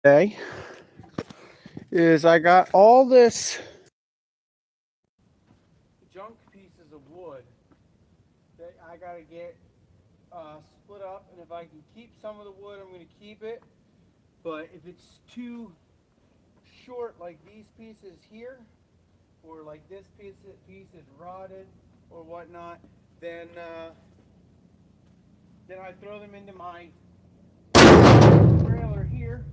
today is I got all this junk pieces of wood that I gotta get split up, and if I can keep some of the wood, I'm gonna keep it. But if it's too short, like these pieces here, or like this piece is rotted or whatnot, then I throw them into my trailer here,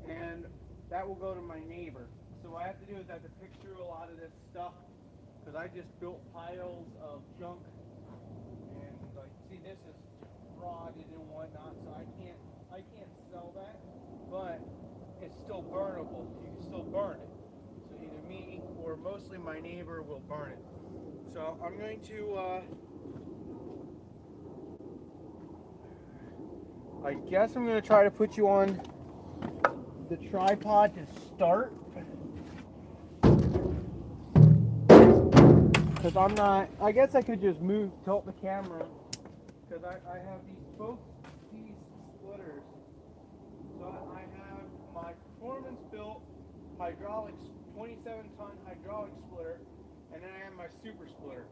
and that will go to my neighbor. So what I have to do is I have to pick through a lot of this stuff, because I just built piles of junk, and like, see, this is rotted and whatnot, so I can't sell that, but it's still burnable. You can still burn it. So either me or mostly my neighbor will burn it. So I'm going to I guess I'm going to try to put you on the tripod to start, because I'm not, I guess I could just tilt the camera, because I have both these splitters. So I have my performance built hydraulics, 27-ton hydraulic splitter, and then I have my super splitter,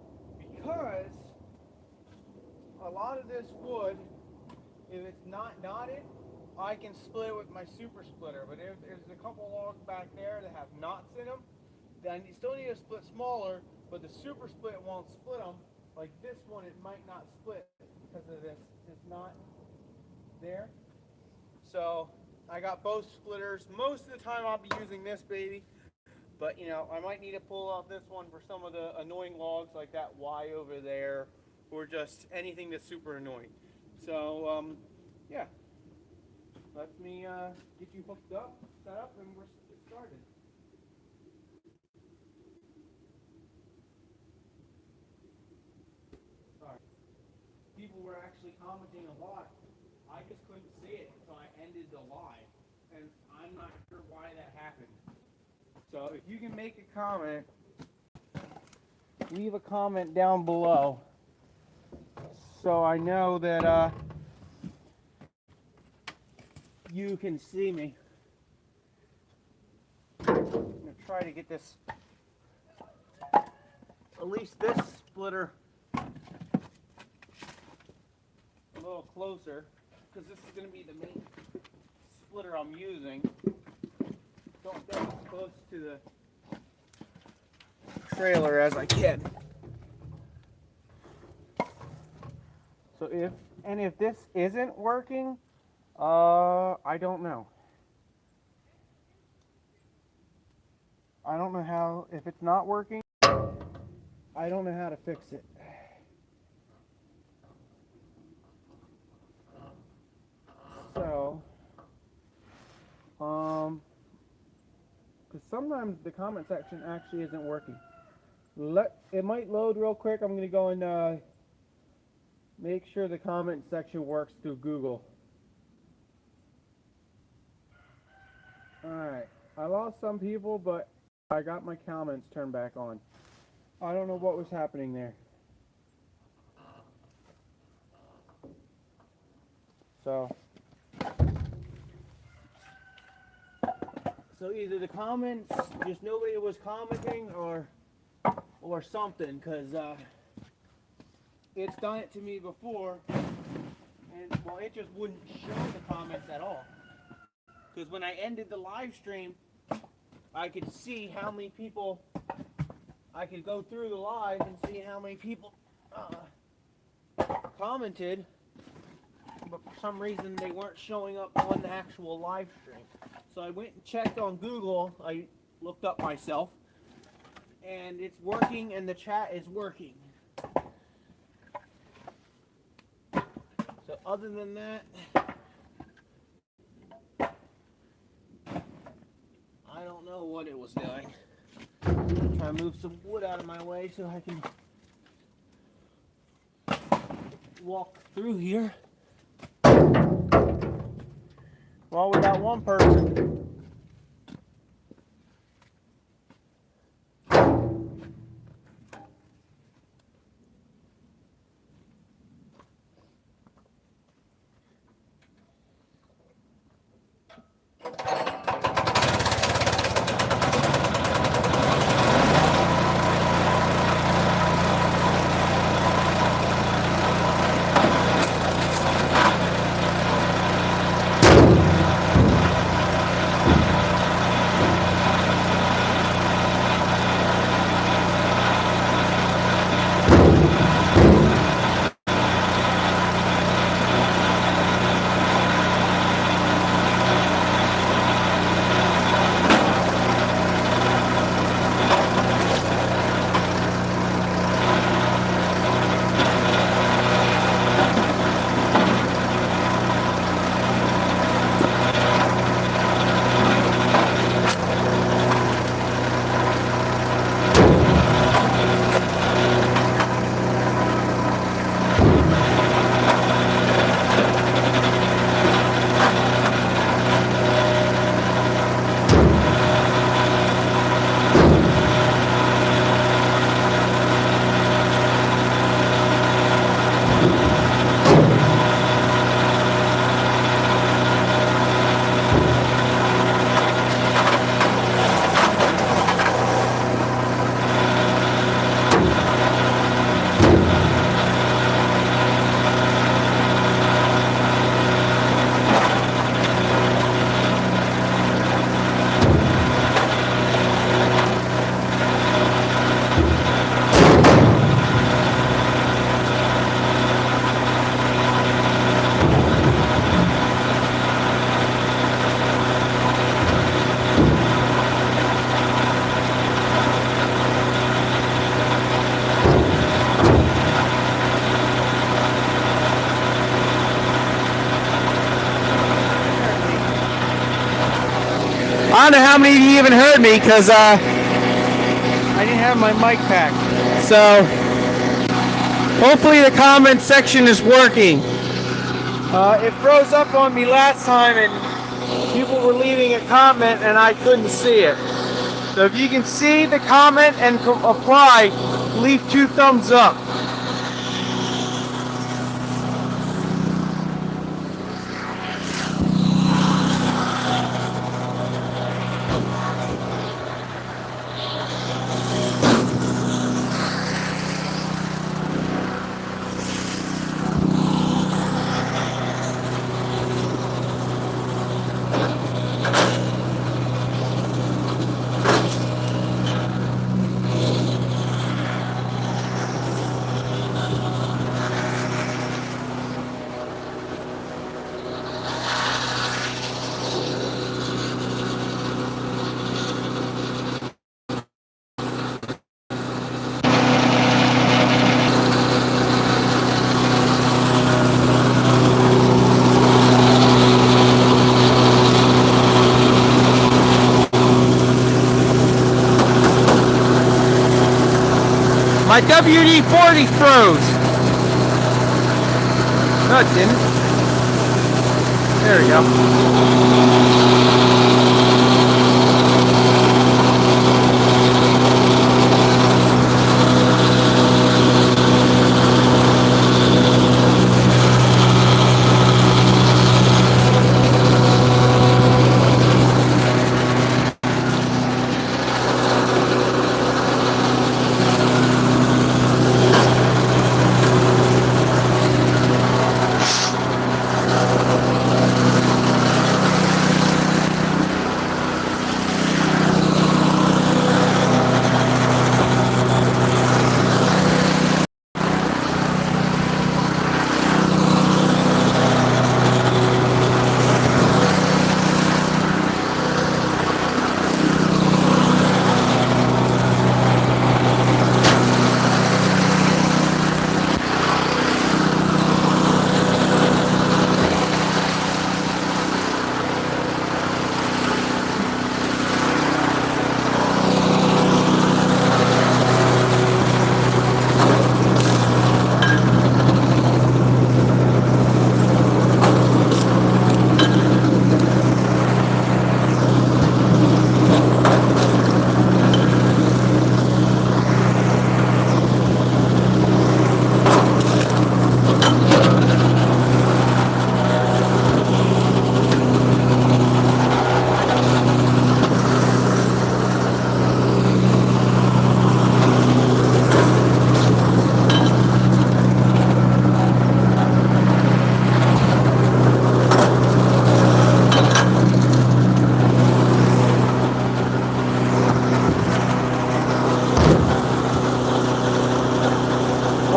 because a lot of this wood, if it's not knotted, I can split it with my super splitter. But if there's a couple logs back there that have knots in them, then you still need to split smaller, but the super split won't split them. Like this one, it might not split because of this knot there. So I got both splitters. Most of the time I'll be using this baby, but you know, I might need to pull out this one for some of the annoying logs like that Y over there, or just anything that's super annoying. So yeah, let me get you hooked up, set up, and we're get started. Sorry, people were actually commenting a lot. I just couldn't see it until I ended the live, and I'm not sure why that happened. So if you can make a comment, leave a comment down below, so I know that you can see me. I'm going to try to get this, at least this splitter, a little closer, because this is going to be the main splitter I'm using. Don't get as close to the trailer as I can. So if this isn't working, I don't know. I don't know how, if it's not working, I don't know how to fix it. So, because sometimes the comment section actually isn't working. It might load real quick. I'm going to go and make sure the comment section works through Google. Alright, I lost some people, but I got my comments turned back on. I don't know what was happening there. So either the comments, just nobody was commenting, or something, because it's done it to me before, and well, it just wouldn't show the comments at all. Because when I ended the live stream, I could see how many people, I could go through the live and see how many people commented, but for some reason they weren't showing up on the actual live stream. So I went and checked on Google. I looked up myself, and it's working, and the chat is working. So other than that, I don't know what it was doing. I'm trying to move some wood out of my way so I can walk through here. Well, we got one person. I don't know how many of you even heard me because I didn't have my mic pack. So hopefully the comment section is working. It froze up on me last time and people were leaving a comment and I couldn't see it. So if you can see the comment and apply, leave 2 thumbs up. My WD-40 froze. No, it didn't. There we go.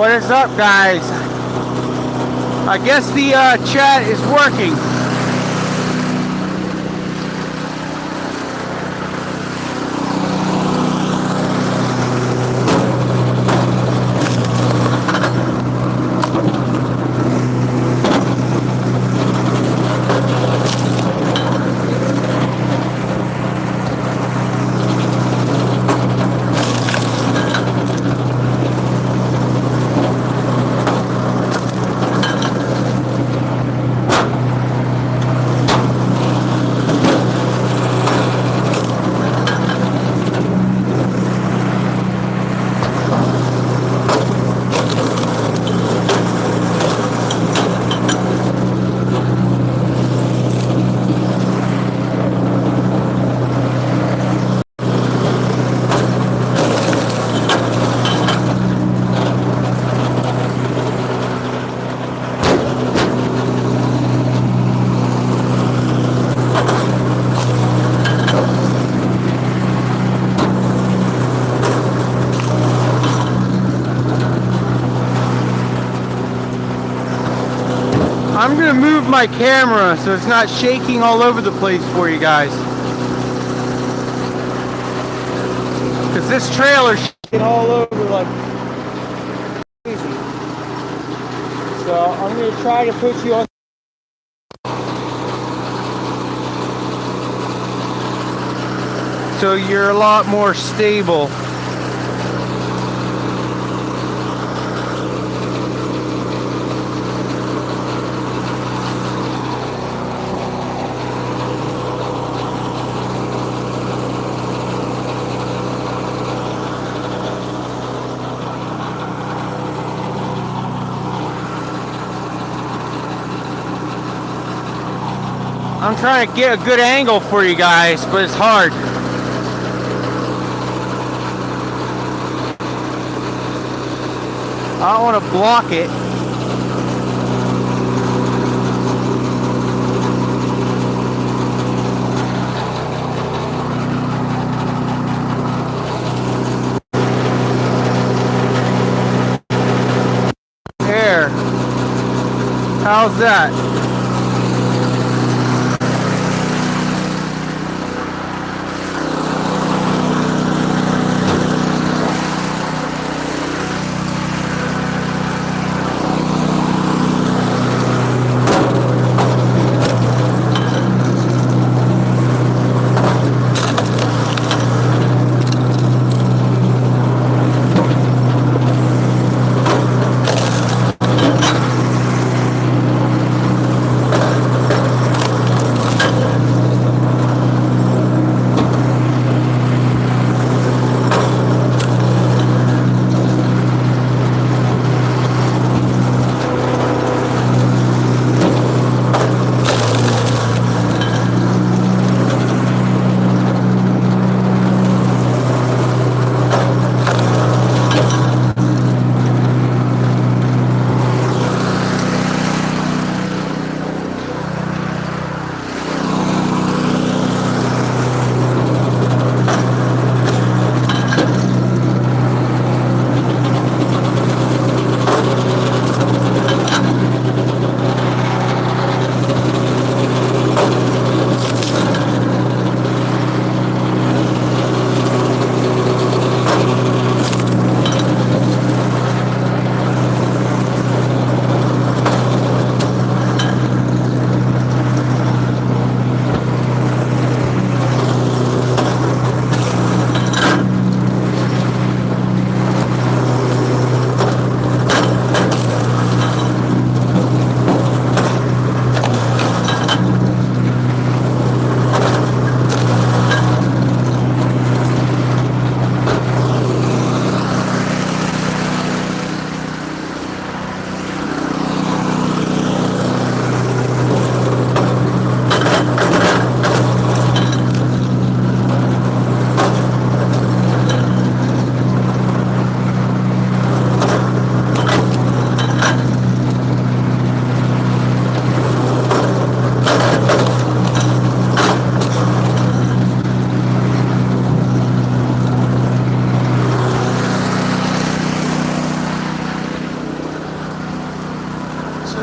What is up, guys? I guess the chat is working. I'm gonna move my camera so it's not shaking all over the place for you guys. Because this trailer's shaking all over like crazy. So I'm gonna try to put you on. so you're a lot more stable. I'm trying to get a good angle for you guys, but it's hard. I don't want to block it. There. How's that?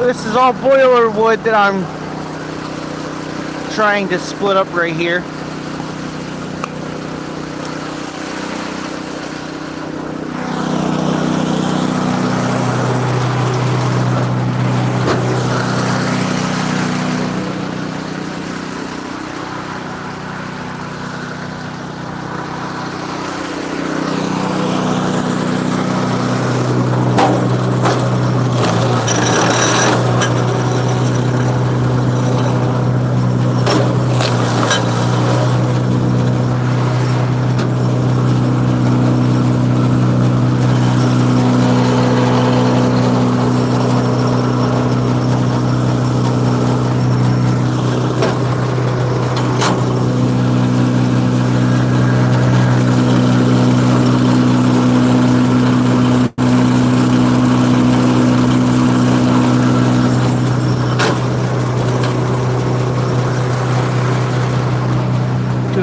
This is all boiler wood that I'm trying to split up right here.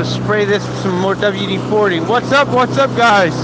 Spray this with some more WD-40. What's up guys?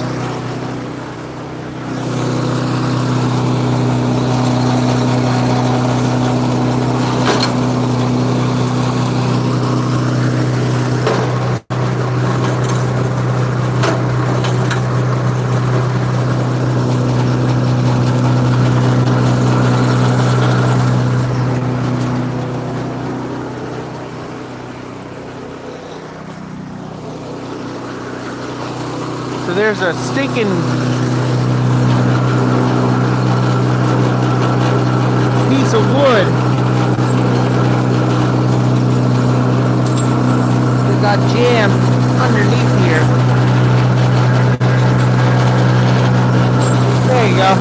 there's a stinking piece of wood. It got jammed underneath here. There you go.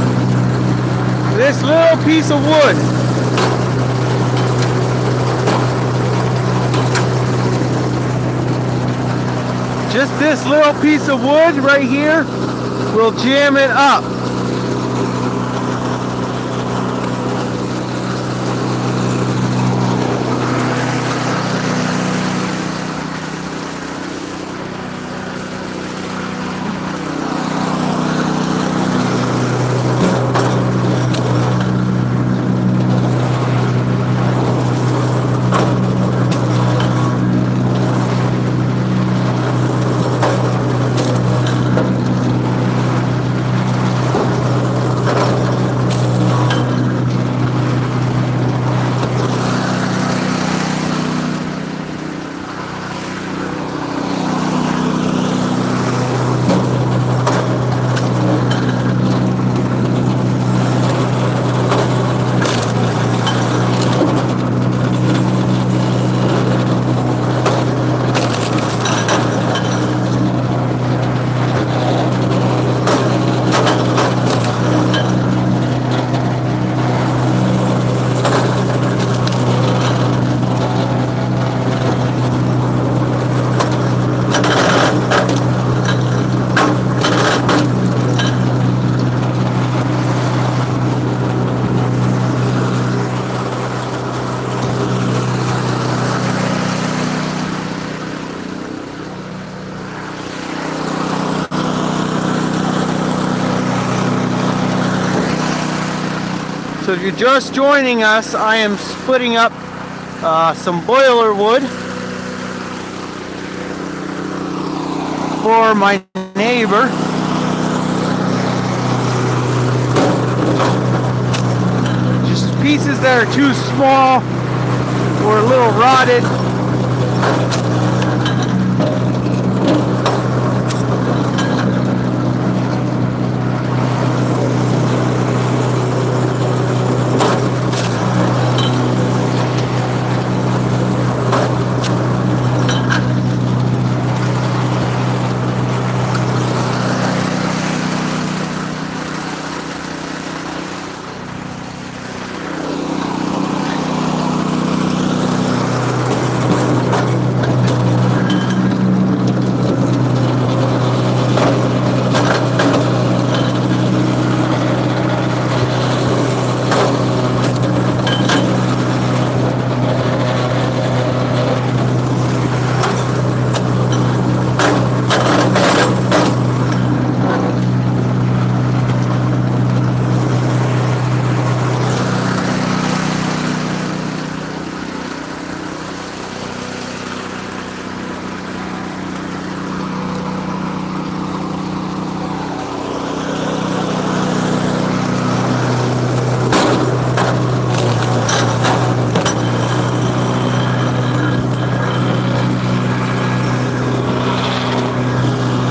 This little piece of wood. Just this little piece of wood right here will jam it up. So if you're just joining us, I am splitting up some boiler wood for my neighbor. Just pieces that are too small or a little rotted.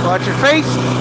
Watch your face.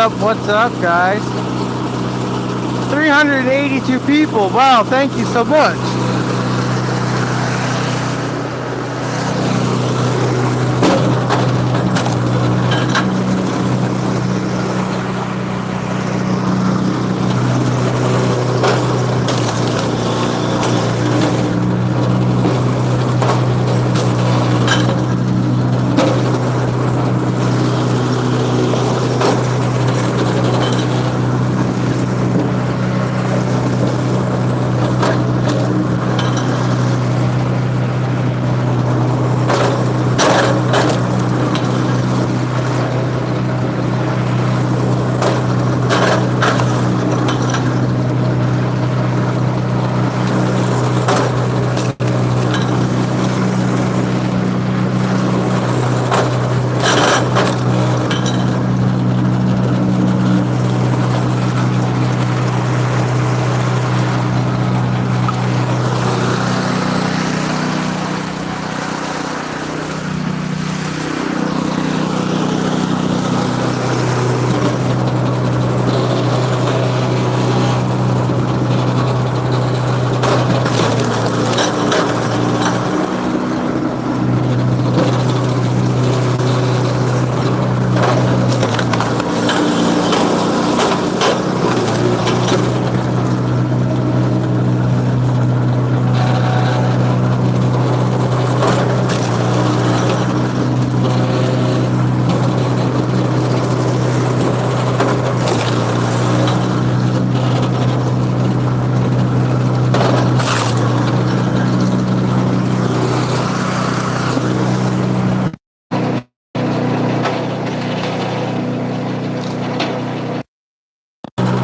what's up, guys? 382 people. Wow, thank you so much.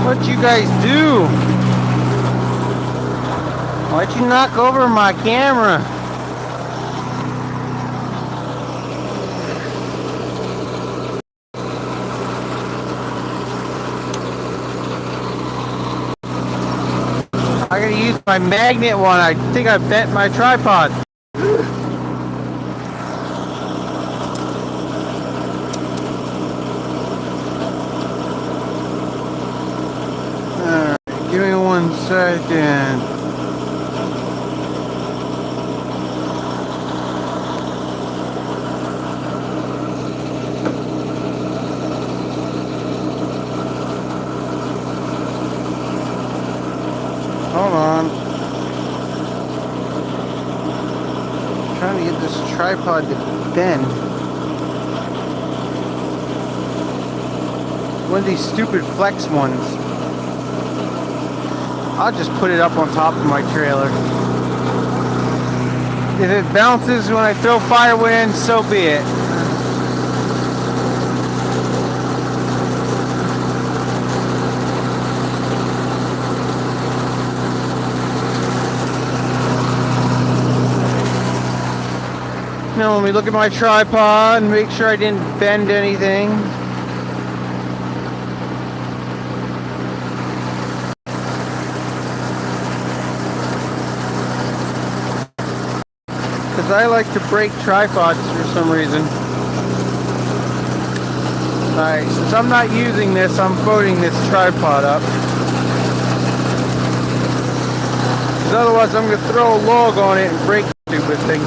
What you guys do? Why'd you knock over my camera? I gotta use my magnet one. I think I bent my tripod. Give me 1 second. Hold on. I'm trying to get this tripod to bend. One of these stupid flex ones. I'll just put it up on top of my trailer. If it bounces when I throw firewood in, so be it. Now let me look at my tripod and make sure I didn't bend anything. Because I like to break tripods for some reason. Alright, since I'm not using this, I'm floating this tripod up. Because otherwise I'm going to throw a log on it and break the stupid thing.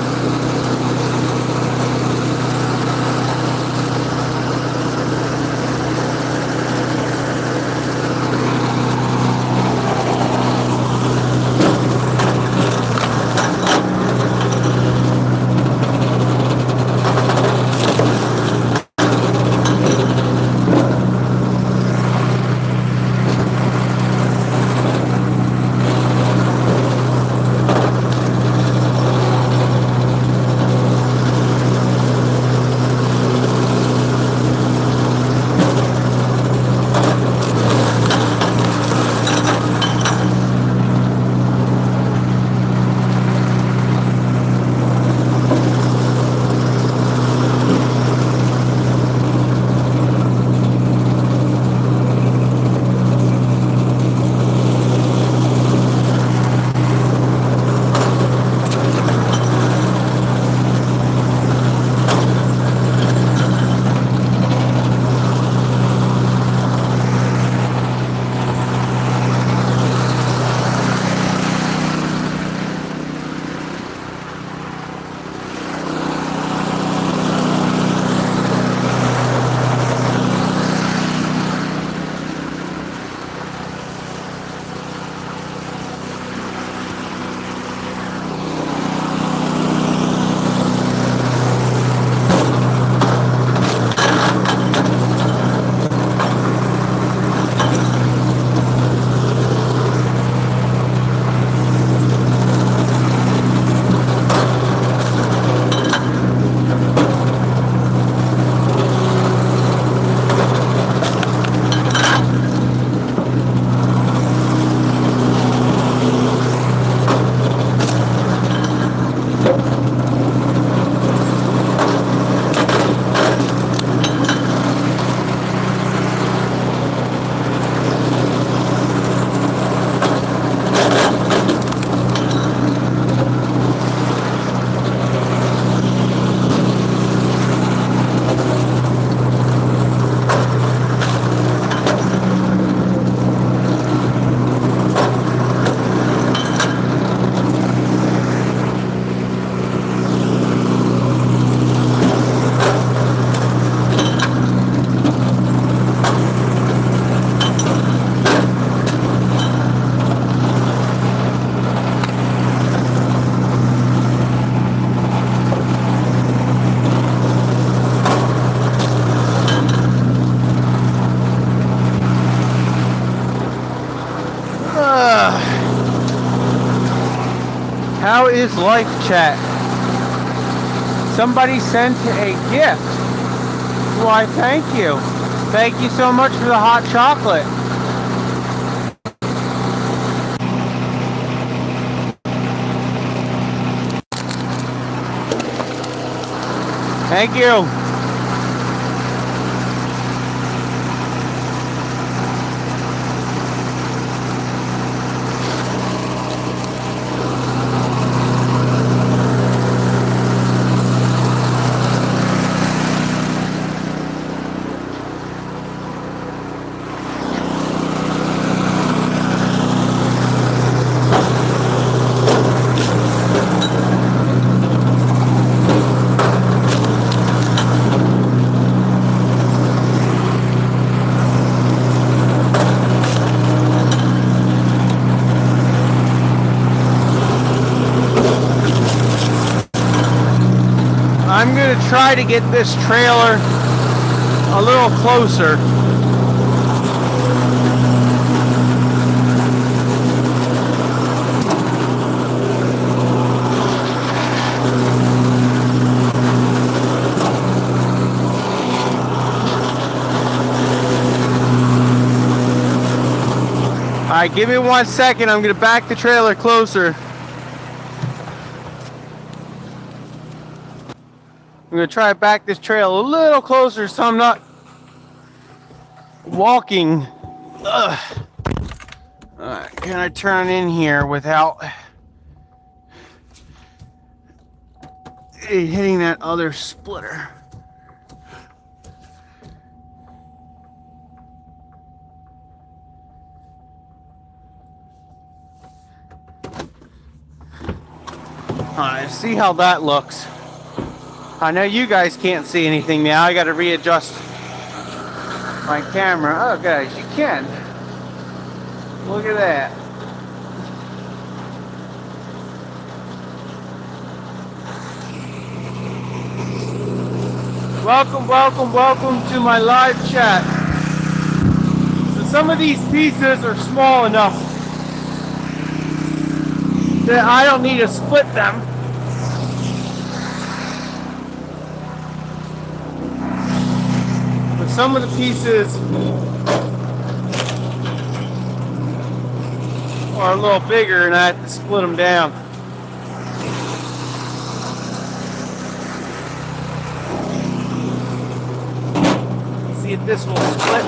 How is life, chat? Somebody sent a gift. Why, thank you. Thank you so much for the hot chocolate. Thank you. I'm going to try to get this trailer a little closer. All right, give me 1 second. I'm going to back the trailer closer. I'm going to try to back this trail a little closer so I'm not walking. Ugh. Alright, can I turn in here without hitting that other splitter? Alright, see how that looks. I know you guys can't see anything now. I got to readjust my camera. Oh, guys, you can. Look at that. Welcome, welcome, welcome to my live chat. So some of these pieces are small enough that I don't need to split them. Some of the pieces are a little bigger and I have to split them down. See if this will split.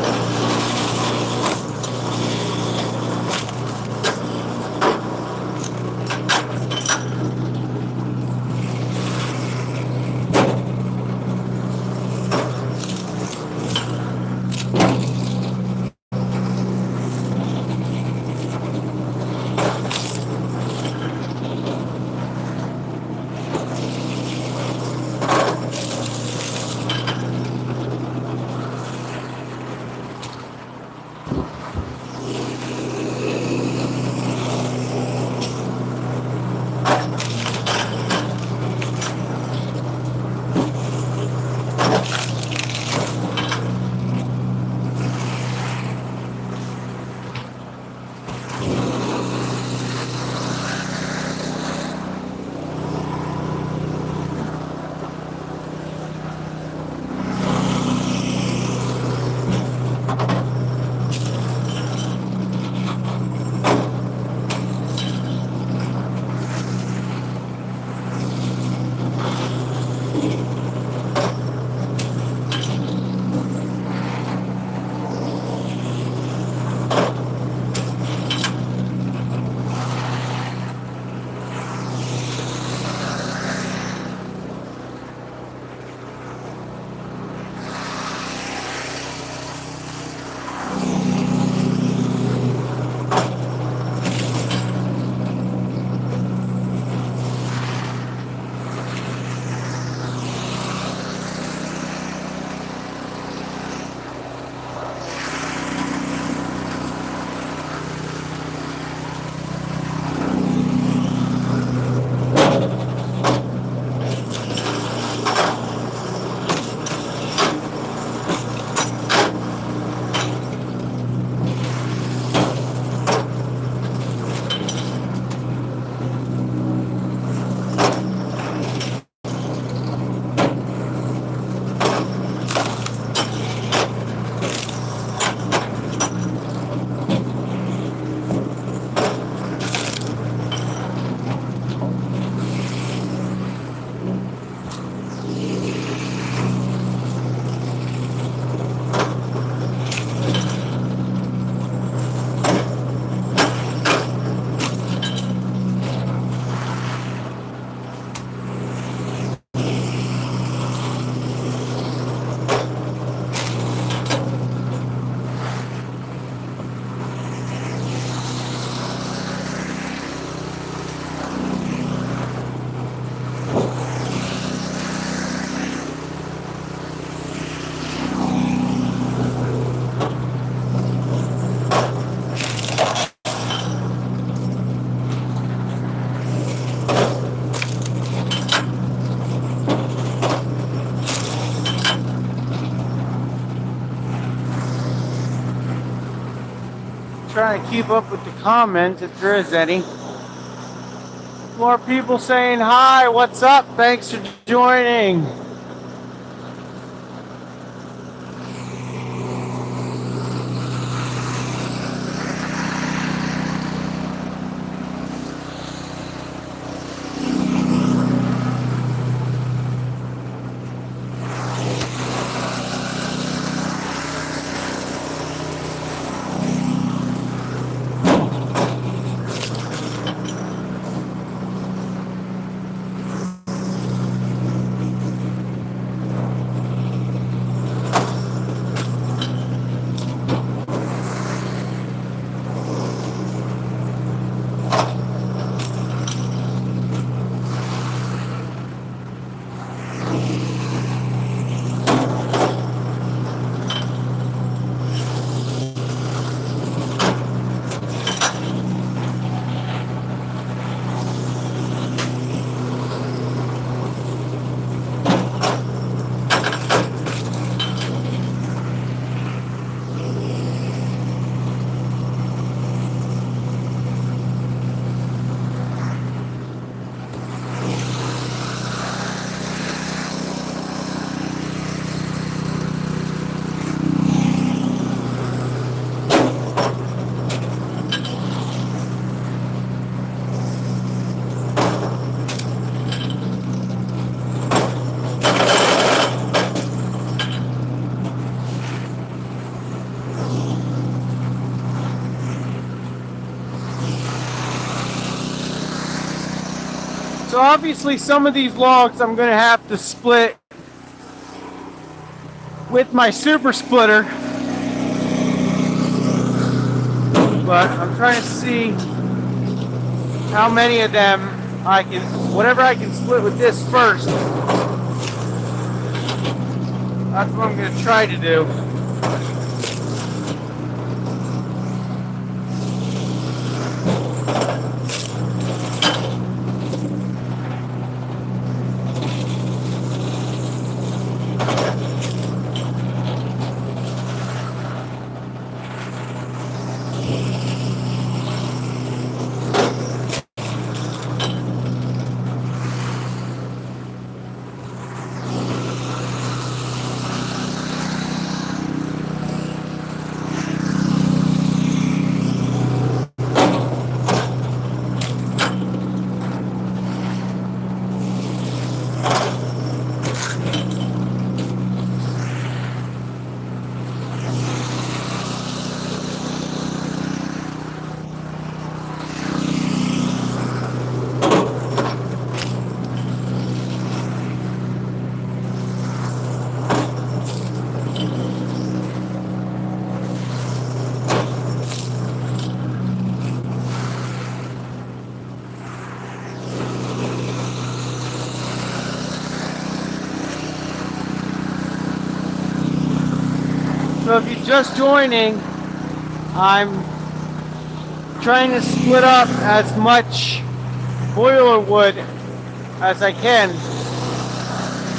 trying to keep up with the comments if there is any. More people saying hi, what's up? Thanks for joining. So obviously some of these logs I'm going to have to split with my super splitter. But I'm trying to see how many of them I can, whatever I can split with this first. That's what I'm going to try to do. So if you're just joining, I'm trying to split up as much boiler wood as I can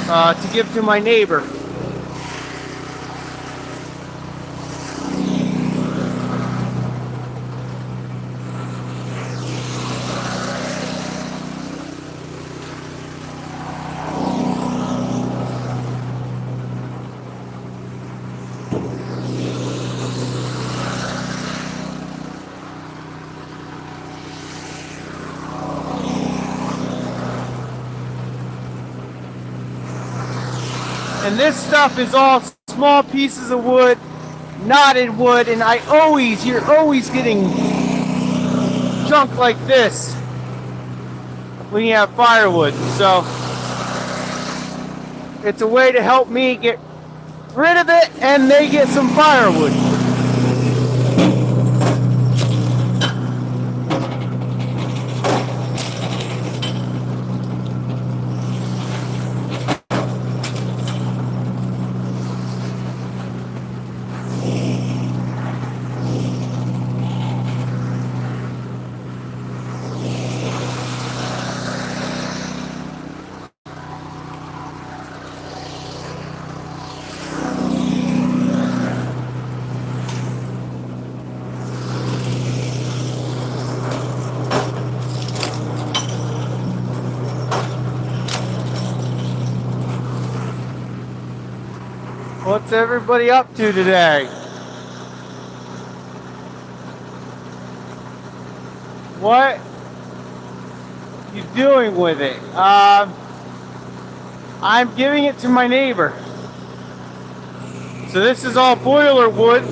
to give to my neighbor. And this stuff is all small pieces of wood, knotted wood, and you're always getting junk like this when you have firewood. So it's a way to help me get rid of it and they get some firewood. What's everybody up to today? What you doing with it? I'm giving it to my neighbor. So this is all boiler wood.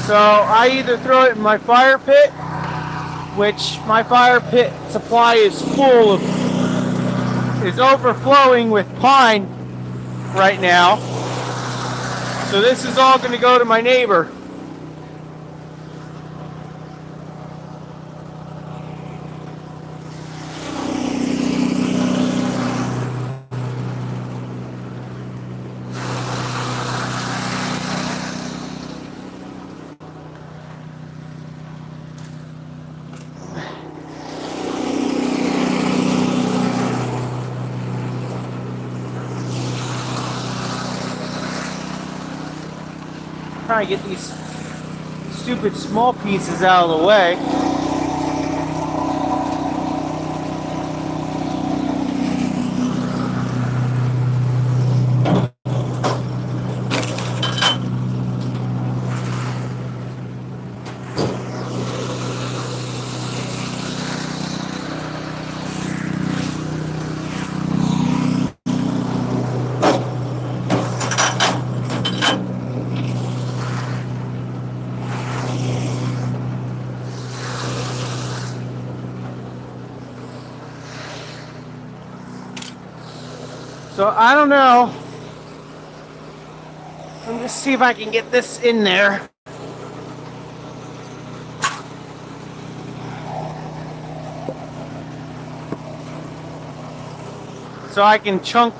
So I either throw it in my fire pit, which my fire pit supply is overflowing with pine right now. So this is all going to go to my neighbor. Trying to get these stupid small pieces out of the way. So I don't know. Let me just see if I can get this in there. So I can chunk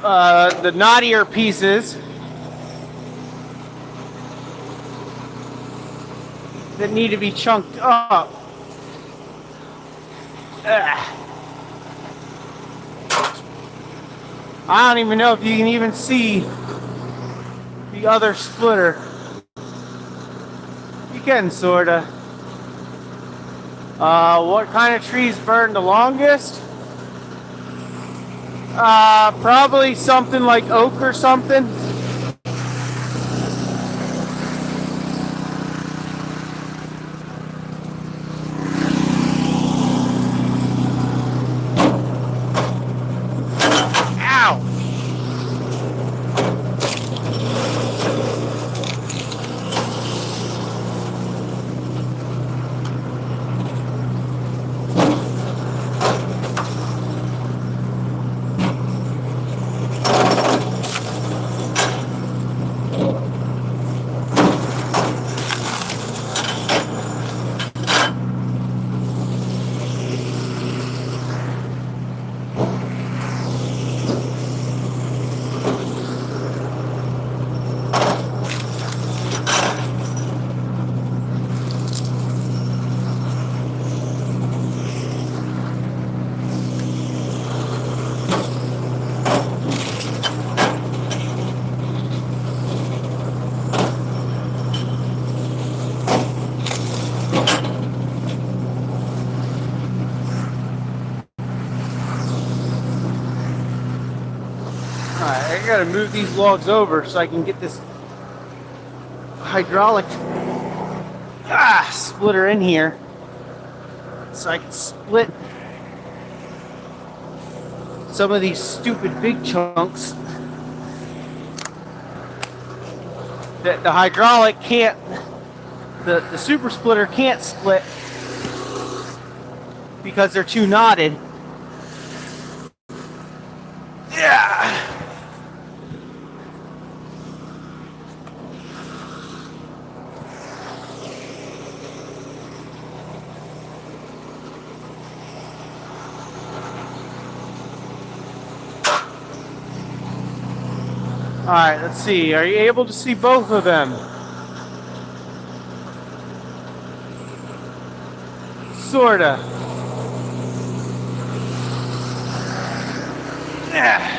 the knottier pieces that need to be chunked up. I don't even know if you can even see the other splitter. You can, sorta. What kind of trees burn the longest? Probably something like oak or something. I gotta move these logs over so I can get this hydraulic splitter in here so I can split some of these stupid big chunks that the hydraulic can't, the super splitter can't split because they're too knotted. Yeah. All right, let's see. Are you able to see both of them? Sorta. Yeah.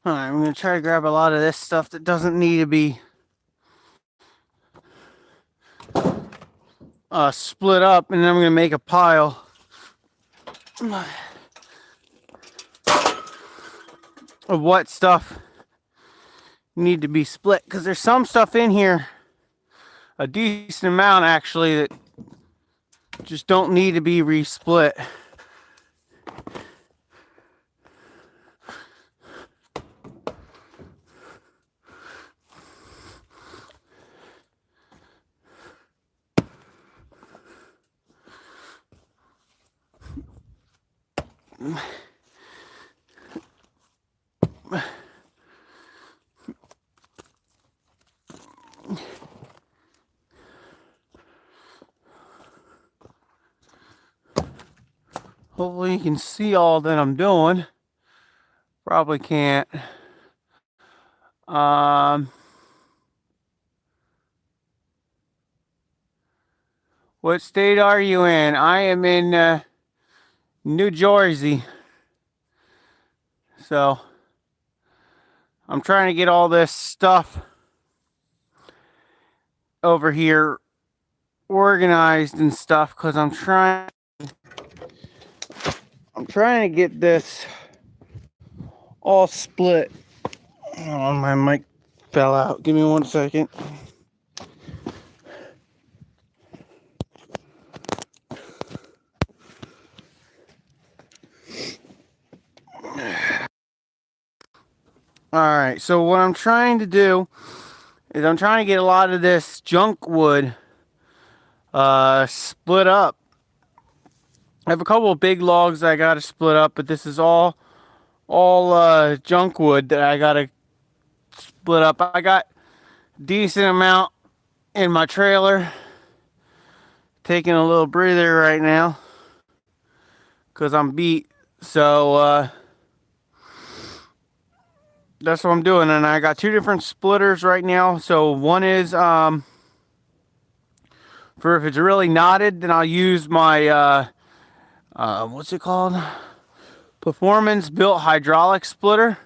Alright, I'm going to try to grab a lot of this stuff that doesn't need to be split up, and then I'm going to make a pile of what stuff need to be split, because there's some stuff in here, a decent amount actually, that just don't need to be resplit. Hopefully you can see all that I'm doing. Probably can't. What state are you in? I am in New Jersey. So I'm trying to get all this stuff over here organized and stuff, because I'm trying to get this all split. Oh, my mic fell out. Give me 1 second. Alright, so what I'm trying to do is I'm trying to get a lot of this junk wood split up. I have a couple of big logs that I gotta split up, but this is all junk wood that I gotta split up. I got a decent amount in my trailer. Taking a little breather right now because I'm beat. So that's what I'm doing, and I got 2 different splitters right now. So one is for if it's really knotted, then I'll use my what's it called? Performance built hydraulic splitter.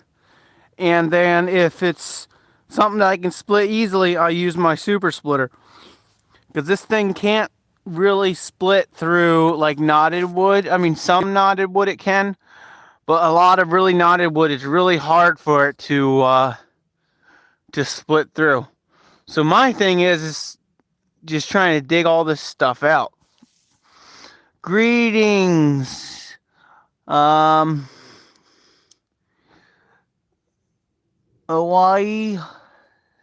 And then if it's something that I can split easily, I'll use my super splitter, because this thing can't really split through like knotted wood. I mean, some knotted wood it can, but a lot of really knotted wood, it's really hard for it to split through. So my thing is just trying to dig all this stuff out. Greetings. Hawaii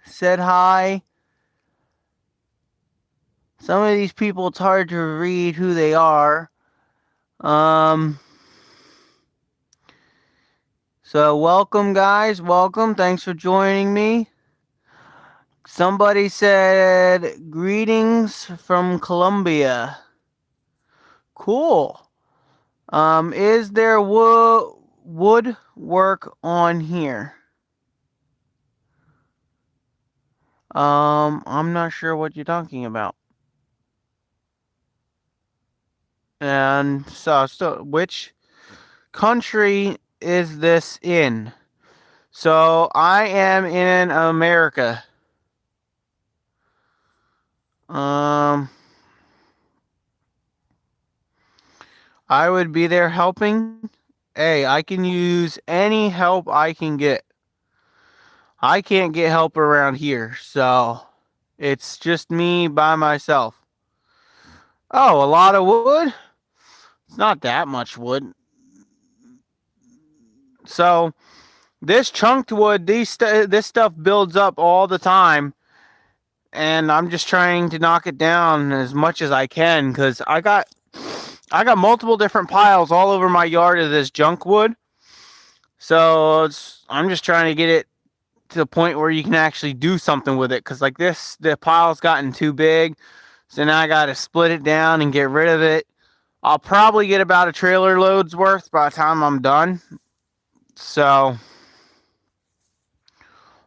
said hi. Some of these people, it's hard to read who they are. So welcome, guys. Welcome. Thanks for joining me. Somebody said greetings from Colombia. Cool. Is there wood work on here? I'm not sure what you're talking about. And so which country is this in? So I am in America. I would be there helping. Hey, I can use any help I can get. I can't get help around here, so it's just me by myself. Oh, a lot of wood? It's not that much wood. So this chunked wood, this stuff builds up all the time, and I'm just trying to knock it down as much as I can because I got multiple different piles all over my yard of this junk wood. So I'm just trying to get it to the point where you can actually do something with it because like this, the pile's gotten too big. So now I got to split it down and get rid of it. I'll probably get about a trailer load's worth by the time I'm done. So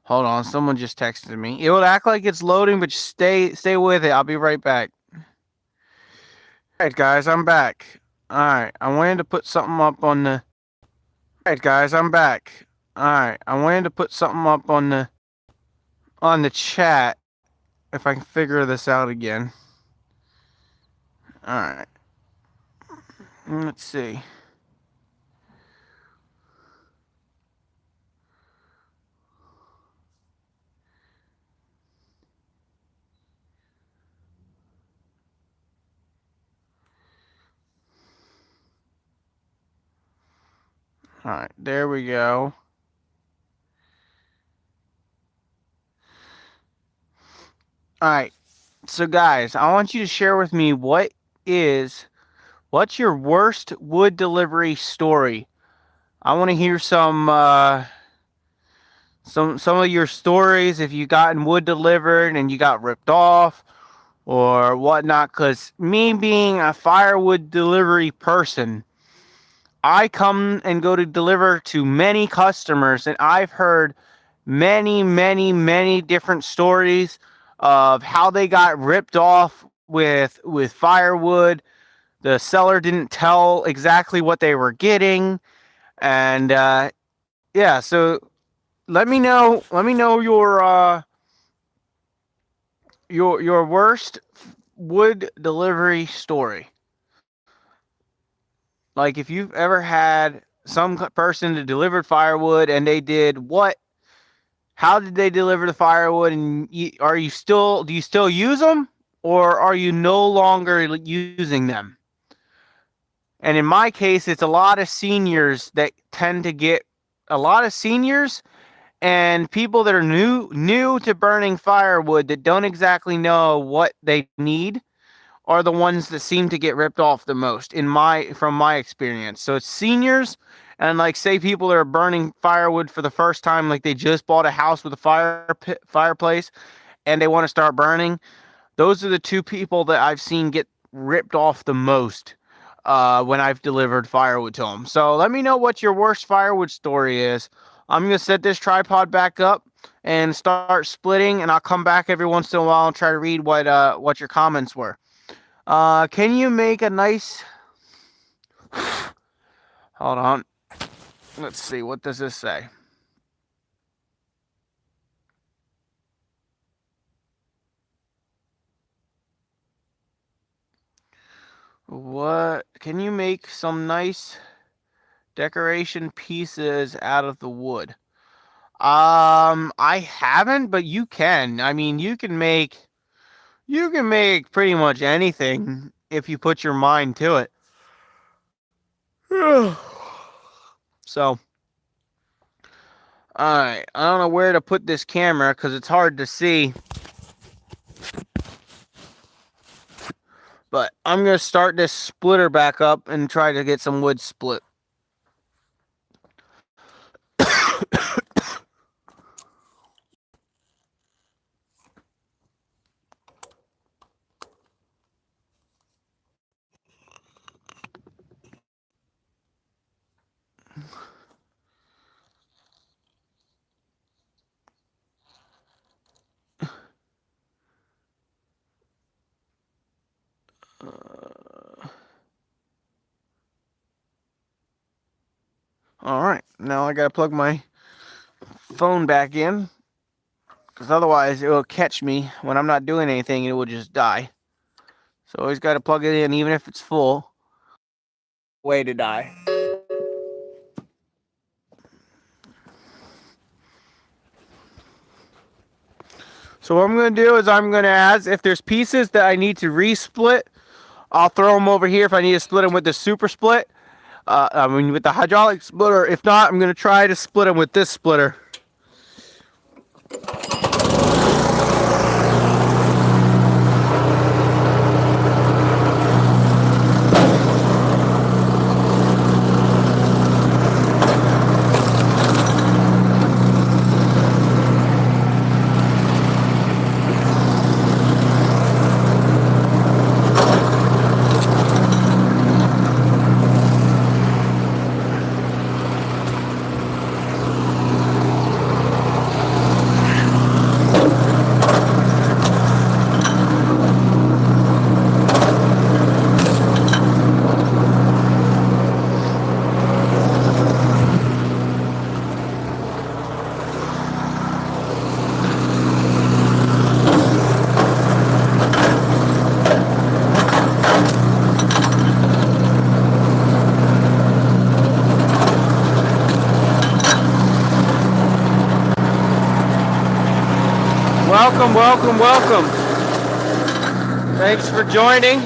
hold on, someone just texted me. It would act like it's loading, but just stay with it. I'll be right back. Alright guys, I'm back. Alright, I wanted to put something up on the Alright guys, I'm back. Alright, I wanted to put something up on the chat if I can figure this out again. Alright. Let's see. Alright, there we go. Alright, so guys, I want you to share with me what's your worst wood delivery story? I want to hear some of your stories if you gotten wood delivered and you got ripped off or whatnot. Because me being a firewood delivery person, I come and go to deliver to many customers, and I've heard many, many, many different stories of how they got ripped off with firewood. The seller didn't tell exactly what they were getting, and yeah. So let me know. Let me know your worst wood delivery story. Like if you've ever had some person that delivered firewood and they did what? How did they deliver the firewood? And do you still use them, or are you no longer using them? And in my case, it's a lot of seniors that tend to get a lot of seniors and people that are new to burning firewood that don't exactly know what they need are the ones that seem to get ripped off the most from my experience. So it's seniors and like say people that are burning firewood for the first time, like they just bought a house with a fireplace and they want to start burning. Those are the two people that I've seen get ripped off the most when I've delivered firewood to them. So let me know what your worst firewood story is. I'm going to set this tripod back up and start splitting, and I'll come back every once in a while and try to read what your comments were. Can you make a nice... Hold on. Let's see. What does this say? What? Can you make some nice decoration pieces out of the wood? I haven't, but you can. I mean, you can make pretty much anything if you put your mind to it. So, alright, I don't know where to put this camera because it's hard to see. But I'm going to start this splitter back up and try to get some wood split. Alright, now I gotta plug my phone back in. Because otherwise it will catch me when I'm not doing anything and it will just die. So always gotta plug it in even if it's full. way to die. So what I'm going to do is I'm going to add, if there's pieces that I need to re-split, I'll throw them over here if I need to split them with the super split. With the hydraulic splitter. If not, I'm going to try to split them with this splitter. Welcome, welcome, welcome. Thanks for joining.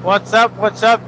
What's up? What's up?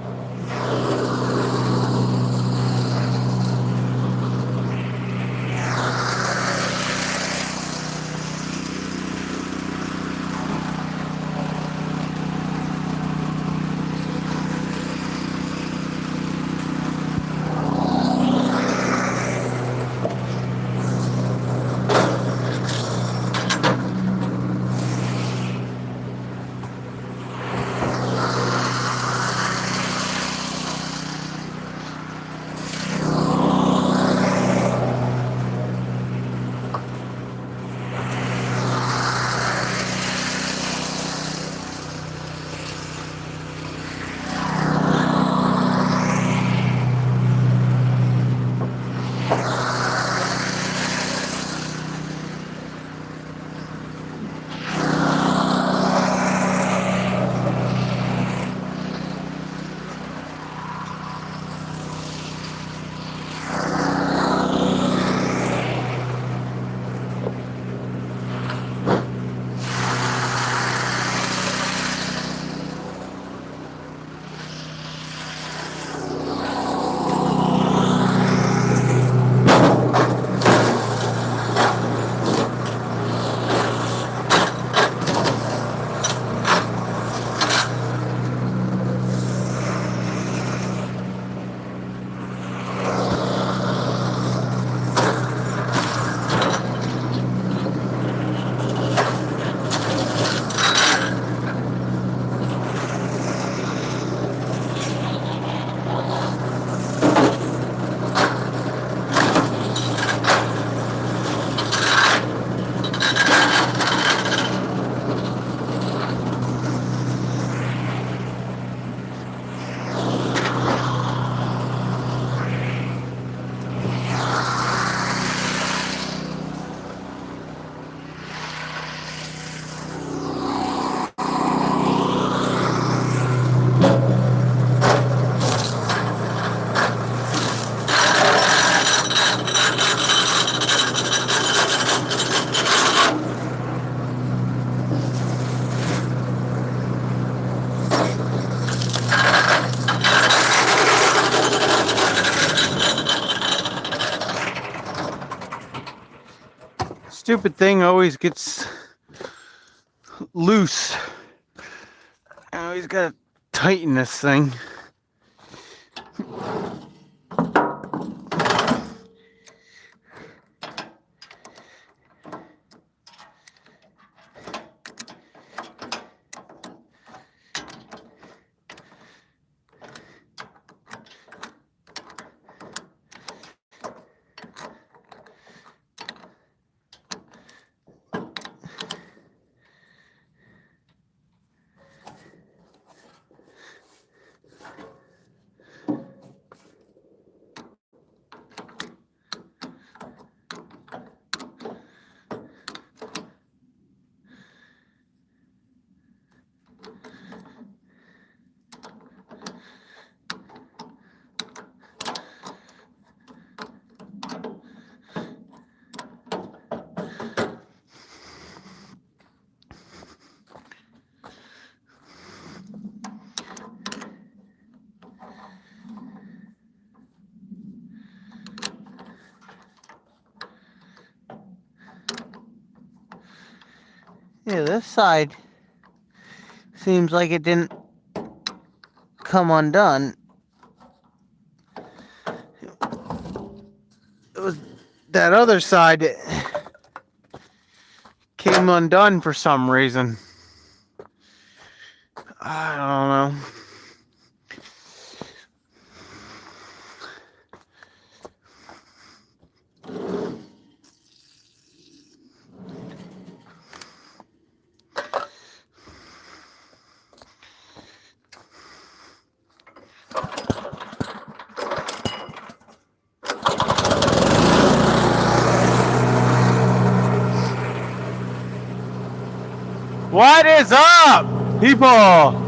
Stupid thing always gets loose. I always gotta tighten this thing. Yeah, this side seems like it didn't come undone. It was that other side that came undone for some reason. I don't know. What is up, people?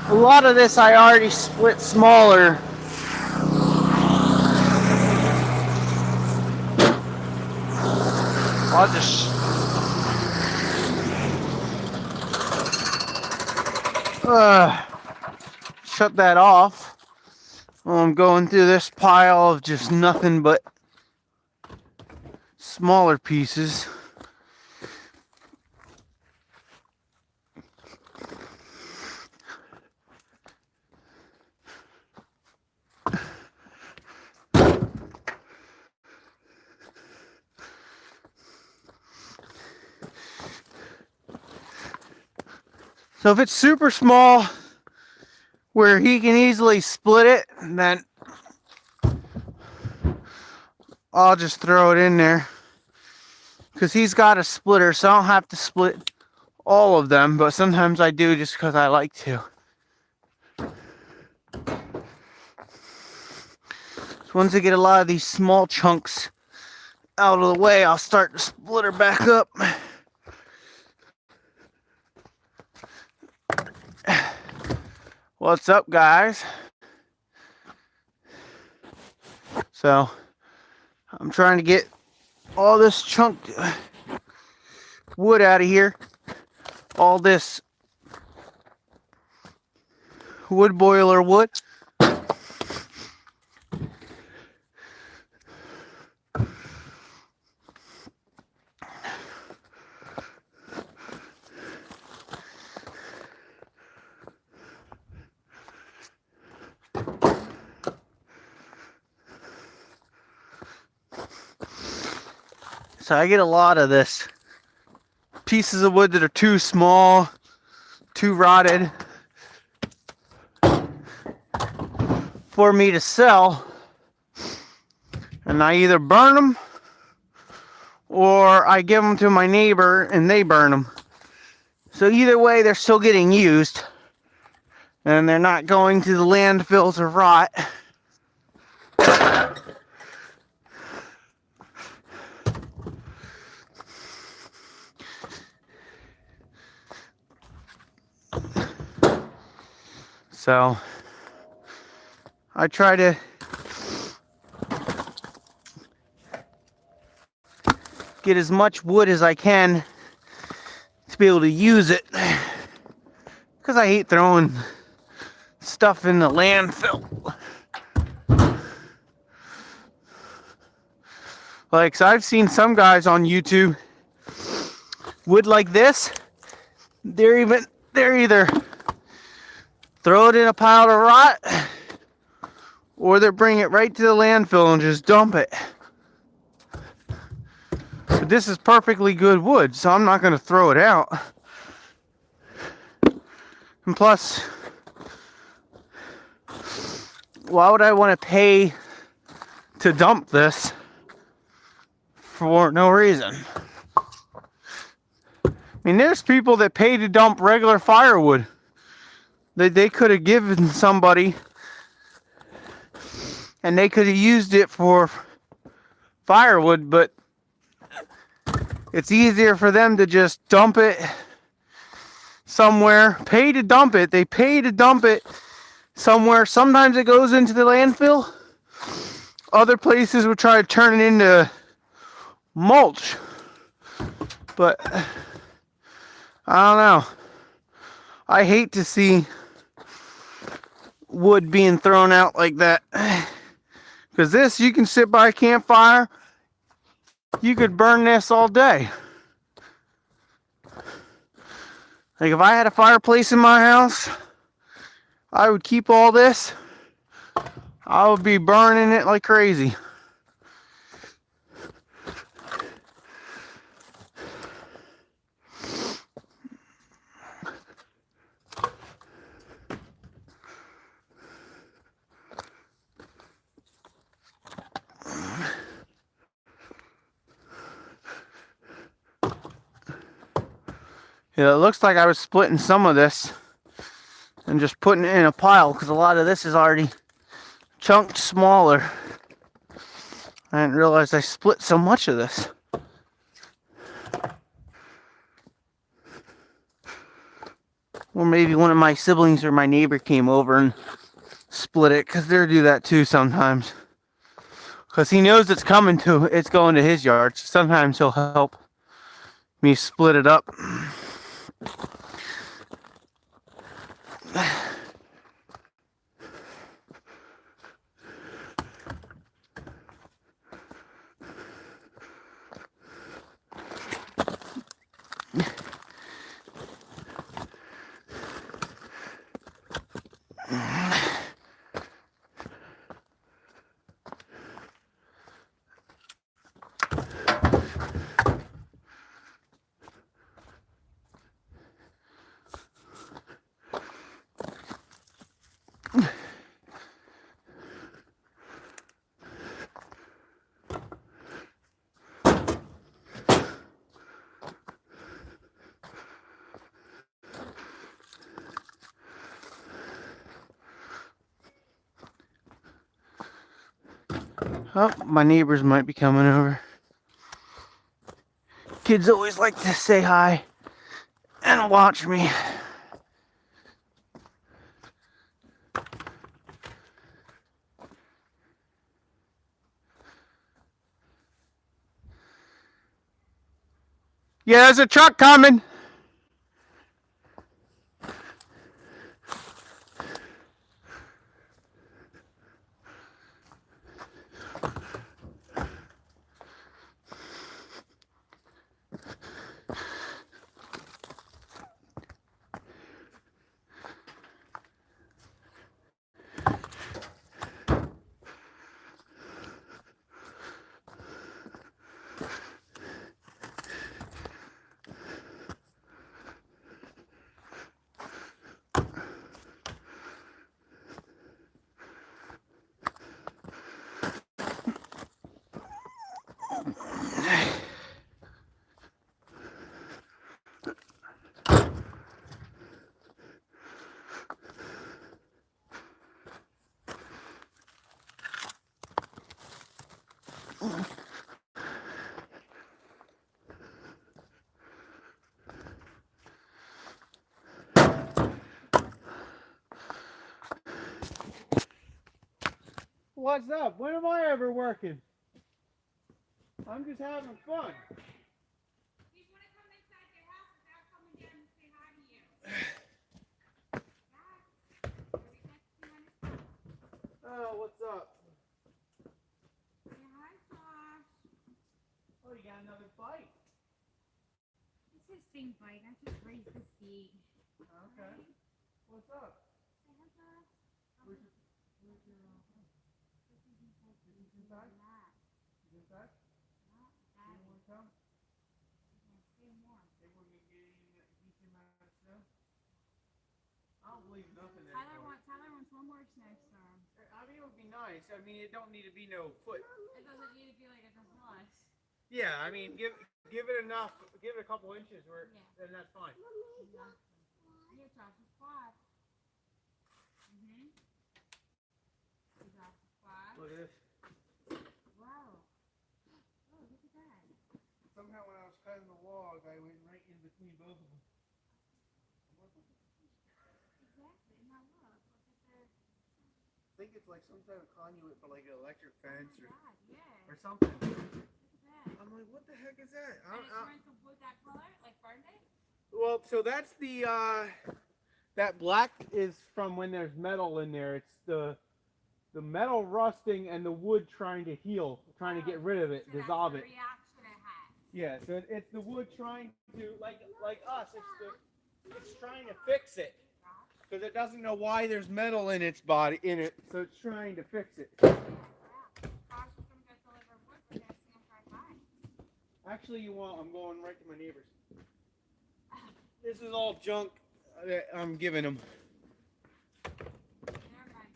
a lot of this I already split smaller. I'll just shut that off. I'm going through this pile of just nothing but smaller pieces. So if it's super small where he can easily split it, then I'll just throw it in there. Because he's got a splitter, so I don't have to split all of them, but sometimes I do just because I like to. So once I get a lot of these small chunks out of the way, I'll start the splitter back up. What's up, guys? So I'm trying to get all this chunk wood out of here. All this wood boiler wood. So I get a lot of this pieces of wood that are too small, too rotted for me to sell, and I either burn them or I give them to my neighbor and they burn them. So either way, they're still getting used and they're not going to the landfill to rot. So I try to get as much wood as I can to be able to use it, because I hate throwing stuff in the landfill. Like, so I've seen some guys on YouTube, wood like this, they're either throw it in a pile to rot, or they bring it right to the landfill and just dump it. But this is perfectly good wood, so I'm not going to throw it out. And plus, why would I want to pay to dump this for no reason? I mean, there's people that pay to dump regular firewood that they could have given somebody and they could have used it for firewood, but it's easier for them to just dump it somewhere. Pay to dump it. They pay to dump it somewhere. Sometimes it goes into the landfill. Other places would try to turn it into mulch. But I don't know. I hate to see wood being thrown out like that. Because this, you can sit by a campfire. You could burn this all day. Like, if I had a fireplace in my house, I would keep all this. I would be burning it like crazy. Yeah, it looks like I was splitting some of this and just putting it in a pile, because a lot of this is already chunked smaller. I didn't realize I split so much of this. Or maybe one of my siblings or my neighbor came over and split it, because they do that too sometimes. Because he knows it's going to his yard. So sometimes he'll help me split it up. Oh, my neighbors might be coming over. Kids always like to say hi and watch me. Yeah, there's a truck coming. What's up? When am I ever working? I'm just having fun. He's want to come inside your house without coming down and say hi to you. Oh, what's up? Say hi, Josh. Oh, you got another bite. It's his same bite. I just raised the seat. Okay. What's up? Say hi, Josh. Where's your inside? You inside? No, You Daddy. want to come? Stay warm. Think we're gonna get any decent amount of snow? I don't believe nothing there. Tyler wants one more snowstorm. I mean, it would be nice. I mean, it don't need to be no foot. It doesn't need to be like a slush. Yeah, I mean, give it enough. Give it a couple inches where, then that's fine. Here, Josh, is quad. Josh is quad. Look at this. Wow. Oh, look at that. Somehow when I was cutting the log, I went right in between both of them. Exactly. Now look at the. I think it's like some type of conduit for like an electric fence Oh my God, yeah. or something. Look at that. I'm like, what the heck is that? And it turns the wood that color, like burned it? Well, so that's the that black is from when there's metal in there. It's the metal rusting and the wood trying to heal, trying to get rid of it, So dissolve that's it. the reaction it has. Yeah, so it's the wood trying to like us. It's trying to fix it because it doesn't know why there's metal in its body so it's trying to fix it. Josh is gonna go deliver wood. We're gonna see him drive by. Actually, I'm going right to my neighbors. This is all junk that I'm giving them. Never mind,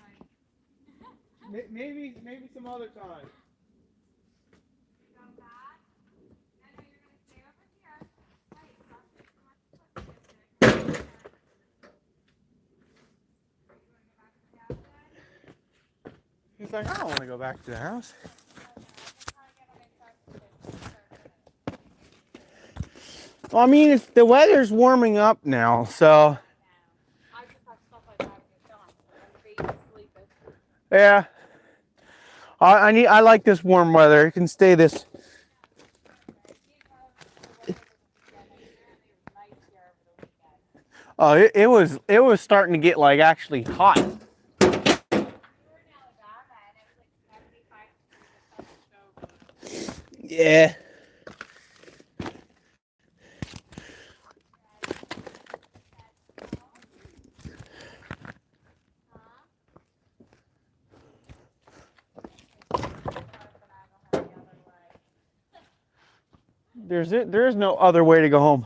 buddy. Maybe some other time. So bad. I know you're gonna stay over here. Wait, Josh, there's so much wood. Are you gonna go back to the house then? He's like, I don't want to go back to the house. Well, I mean, the weather's warming up now, so Yeah. I like this warm weather. It can stay this. Oh, it was starting to get like actually hot. We were in Alabama and it was like 75 degrees. It felt so good. Yeah. There is no other way to go home.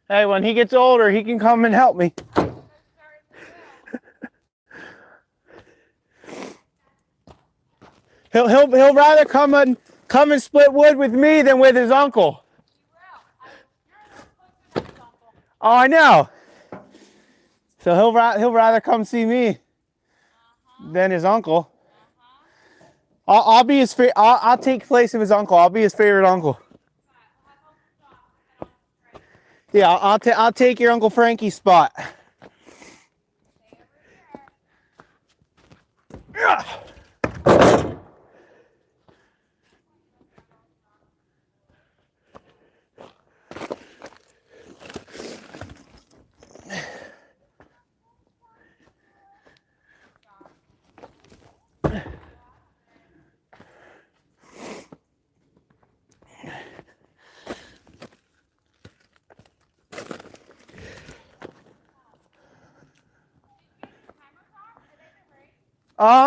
Hey, when he gets older, he can come and help me. He'll rather come and split wood with me than with his uncle. Oh, I know. So he'll rather come see me than his uncle. I'll be his I'll take place of his uncle. I'll be his favorite uncle. Yeah, I'll take your Uncle Frankie's spot.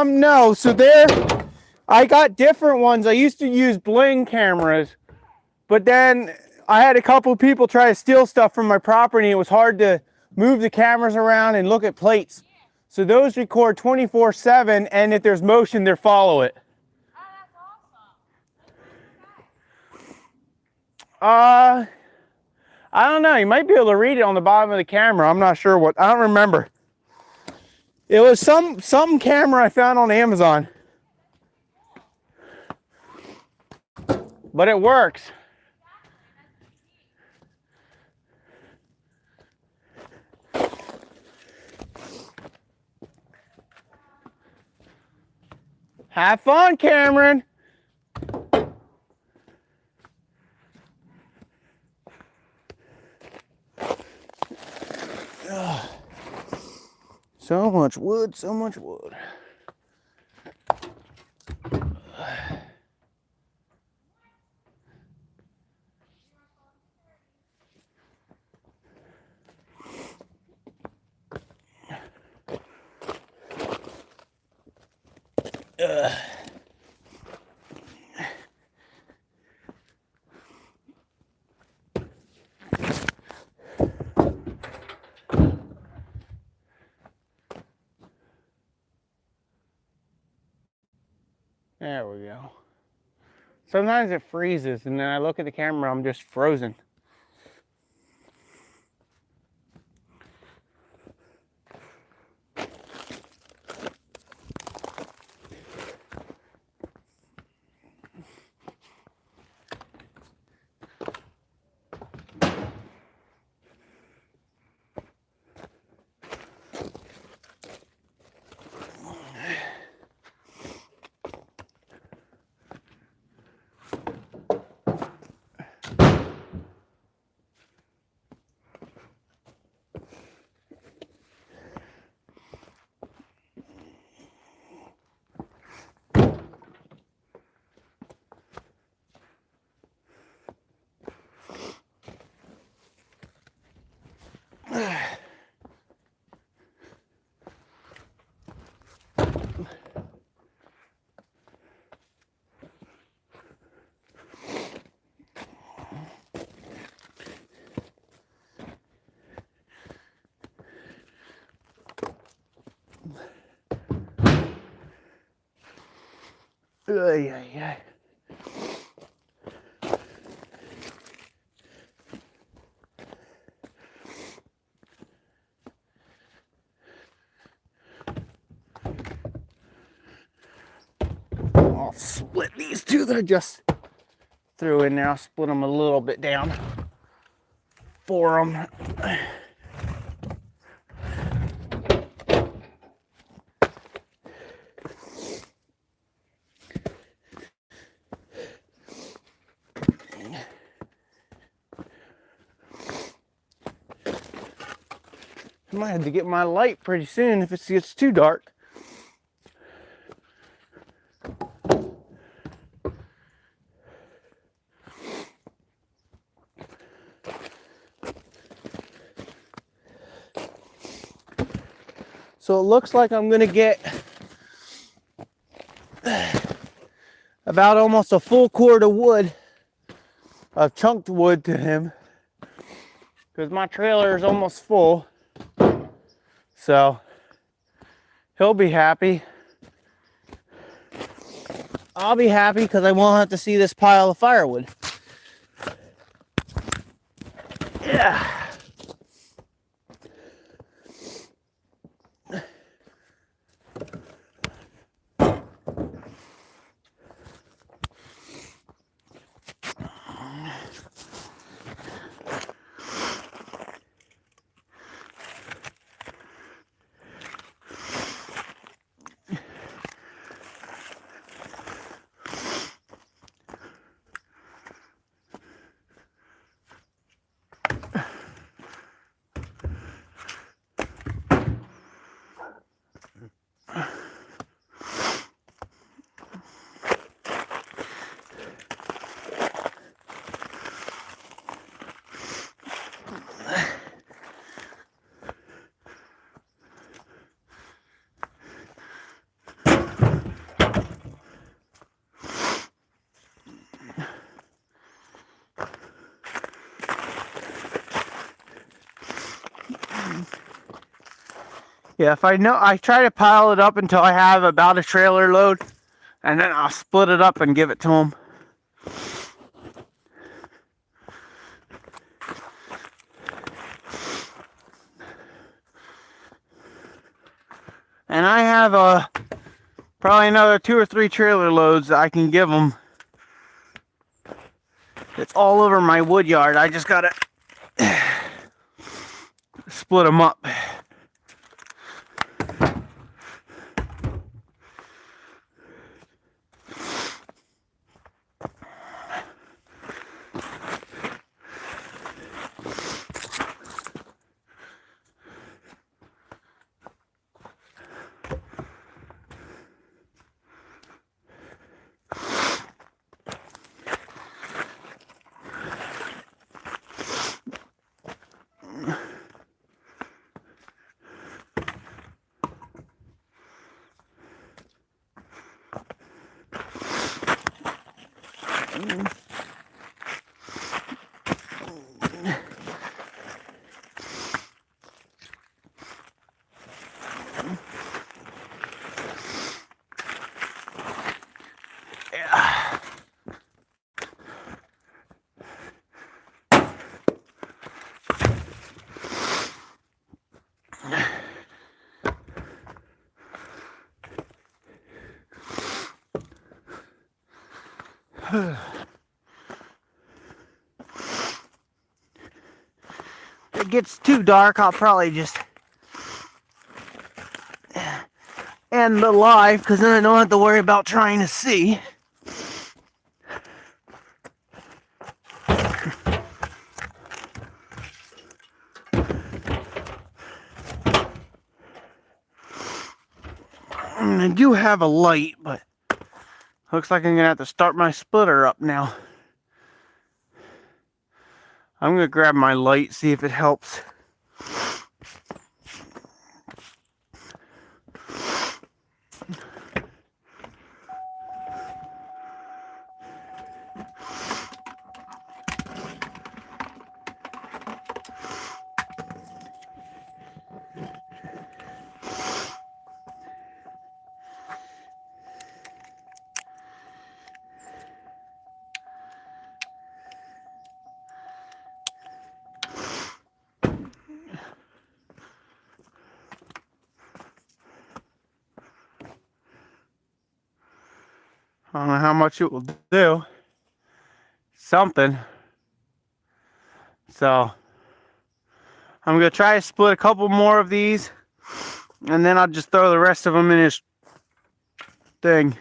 No, so I got different ones. I used to use bling cameras, but then I had a couple people try to steal stuff from my property. It was hard to move the cameras around and look at plates. So those record 24/7, and if there's motion, they follow it. Oh, that's awesome. I don't know. You might be able to read it on the bottom of the camera. I'm not sure what. I don't remember. It was some camera I found on Amazon. But it works. Have fun, Cameron. So much wood, so much wood. There we go. Sometimes it freezes and then I look at the camera, I'm just frozen. Ay, ay, ay. I'll split these two that I just threw in there. I'll split them a little bit down. for them. I might have to get my light pretty soon if it gets too dark. So it looks like I'm gonna get about almost a full cord of wood, of chunked wood to him, because my trailer is almost full. So he'll be happy. I'll be happy because I won't have to see this pile of firewood. Yeah. Yeah, if I know, I try to pile it up until I have about a trailer load, and then I'll split it up and give it to them. And I have probably another 2 or 3 trailer loads that I can give them. It's all over my wood yard. I just gotta split them up. If it gets too dark, I'll probably just end the live, because then I don't have to worry about trying to see. And I do have a light, but looks like I'm gonna have to start my splitter up now. I'm gonna grab my light, see if it helps. I don't know how much it will do. Something. So I'm gonna try to split a couple more of these, and then I'll just throw the rest of them in his thing.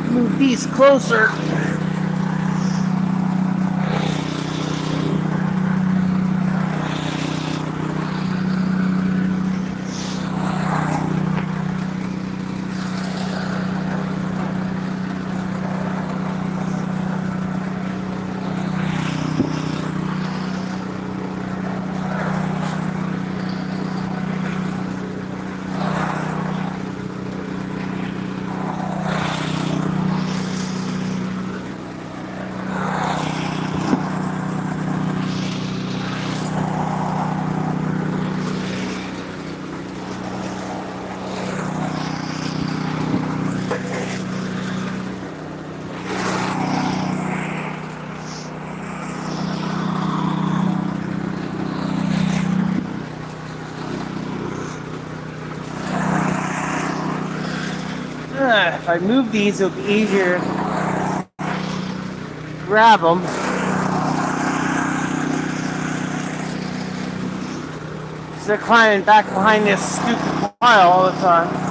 Move these closer. If I move these, it'll be easier to grab them. So they're climbing back behind this stupid pile all the time.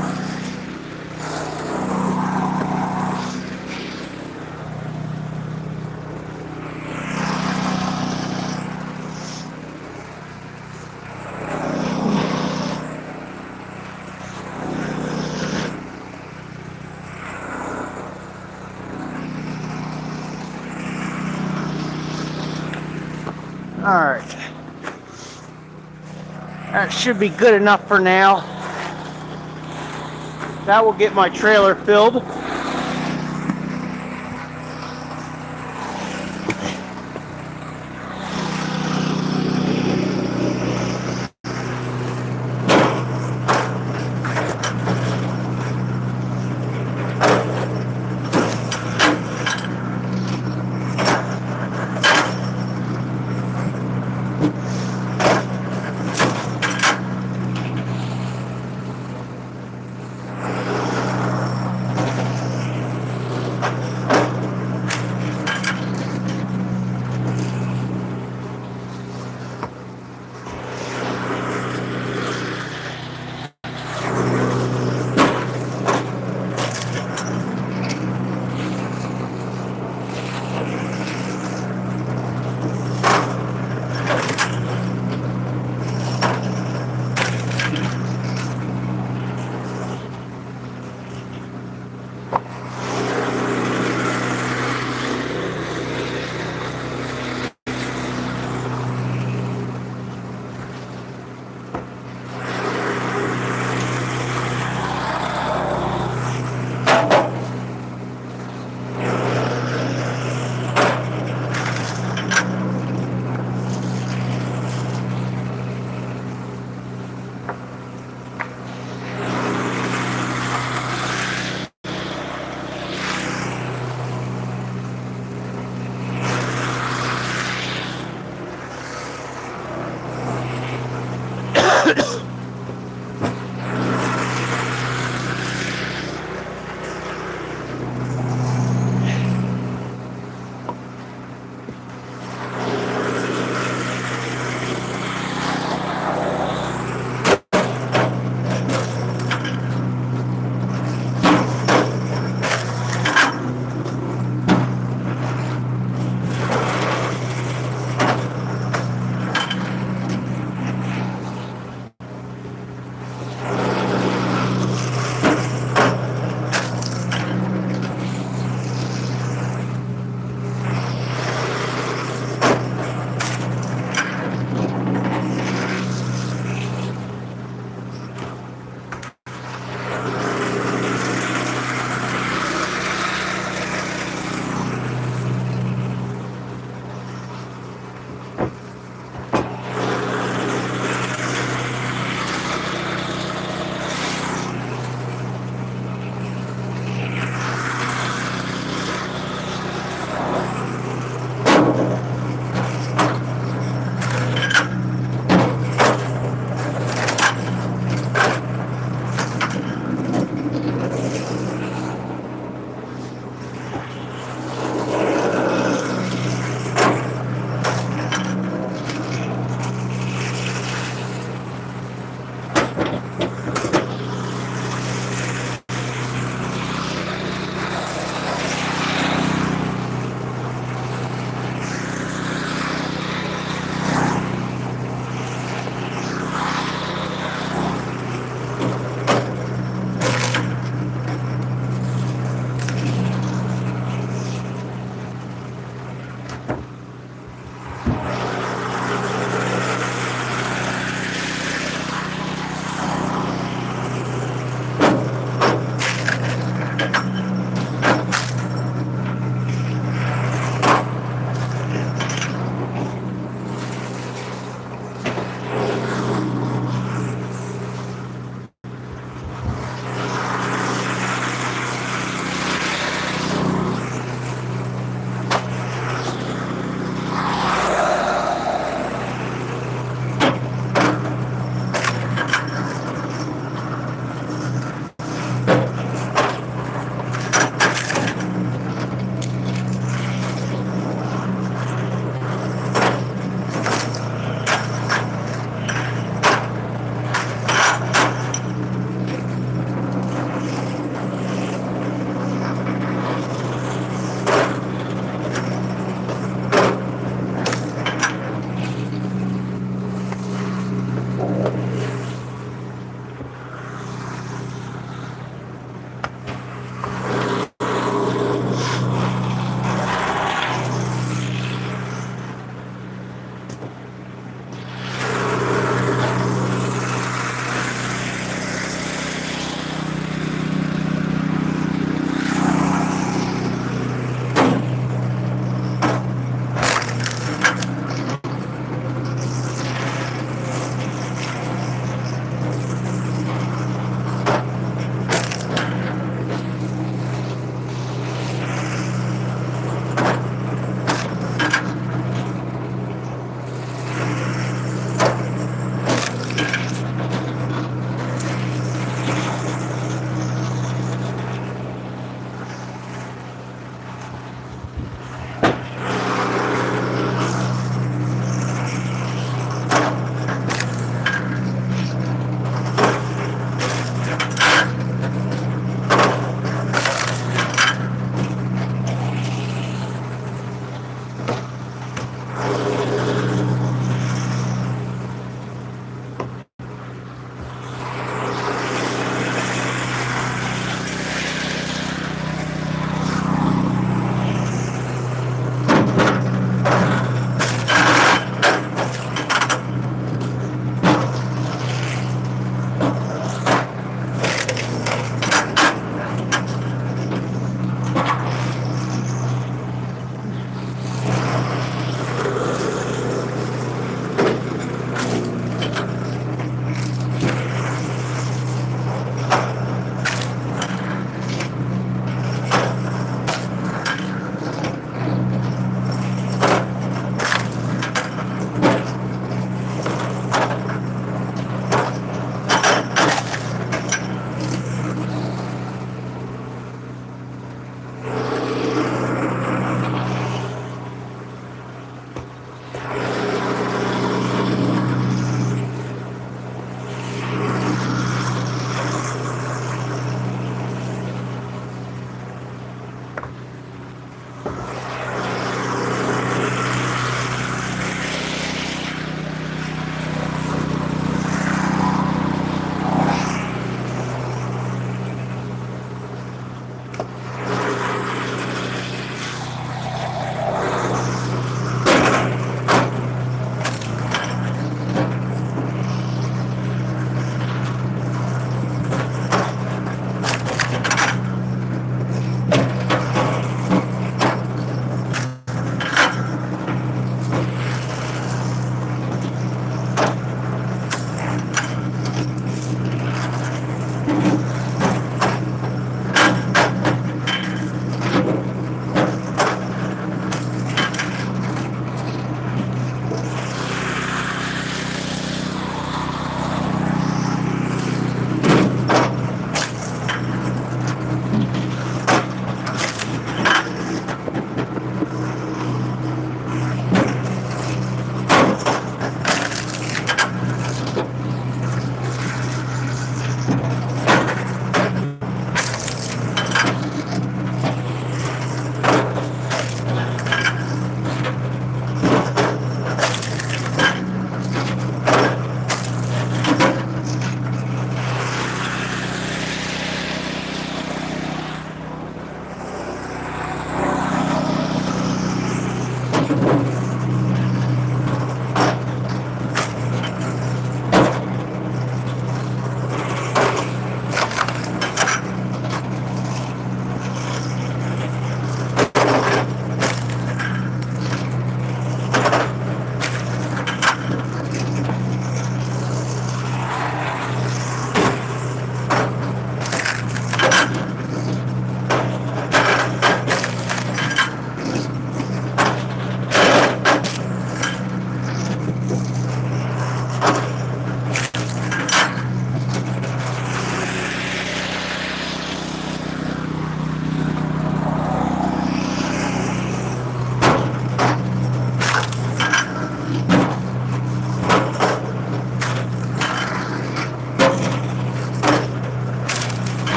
Alright, that should be good enough for now. That will get my trailer filled.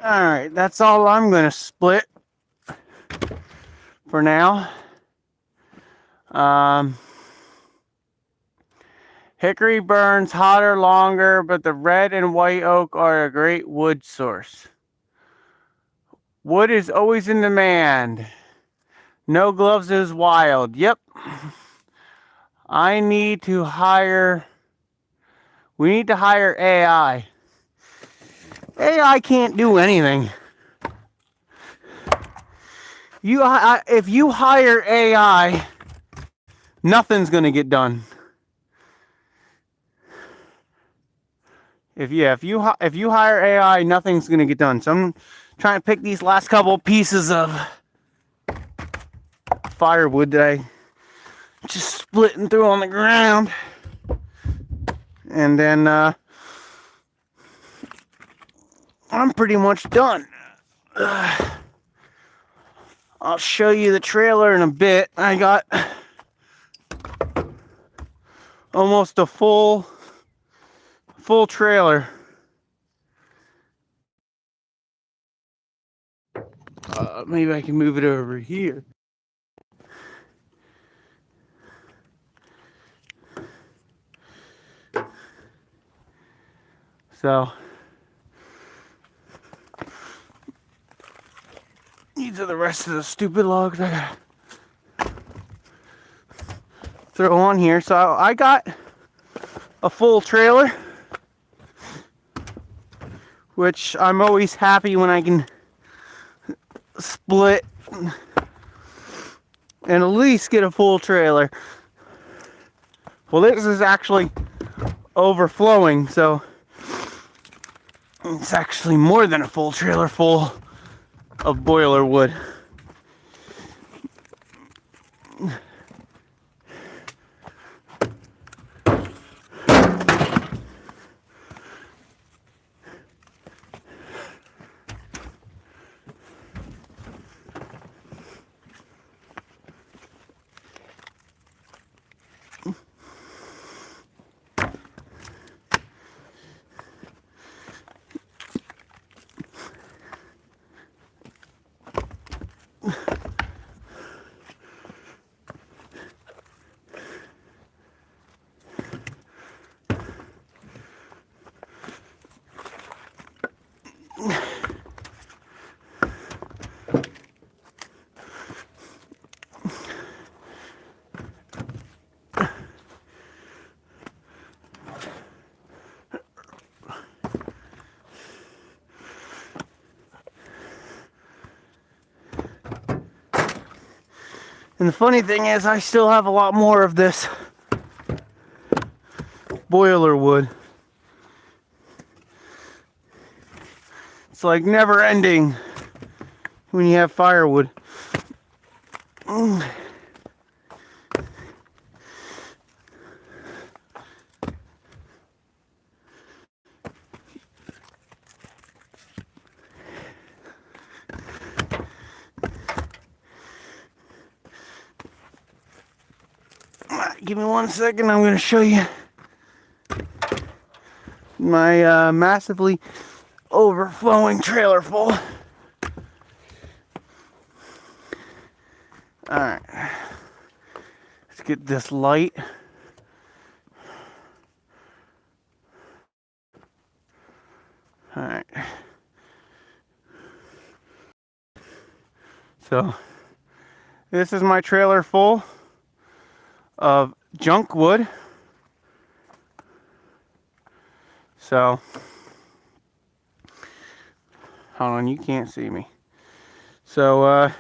Alright, that's all I'm going to split for now. Hickory burns hotter longer, but the red and white oak are a great wood source. Wood is always in demand. No gloves is wild. Yep. We need to hire AI. AI can't do anything. If you hire AI, nothing's gonna get done. If you hire AI, nothing's gonna get done. So I'm trying to pick these last couple pieces of firewood that I just splitting through on the ground, and then I'm pretty much done. I'll show you the trailer in a bit. I got almost a full trailer. Maybe I can move it over here. So these are the rest of the stupid logs I gotta throw on here. So I got a full trailer, which I'm always happy when I can split and at least get a full trailer. Well, this is actually overflowing, so it's actually more than a full trailer full of boiler wood. And the funny thing is, I still have a lot more of this boiler wood. It's like never ending when you have firewood. Give me 1 second, I'm going to show you my massively overflowing trailer full. Alright, let's get this light. Alright, so this is my trailer full of junk wood. So hold on, you can't see me. So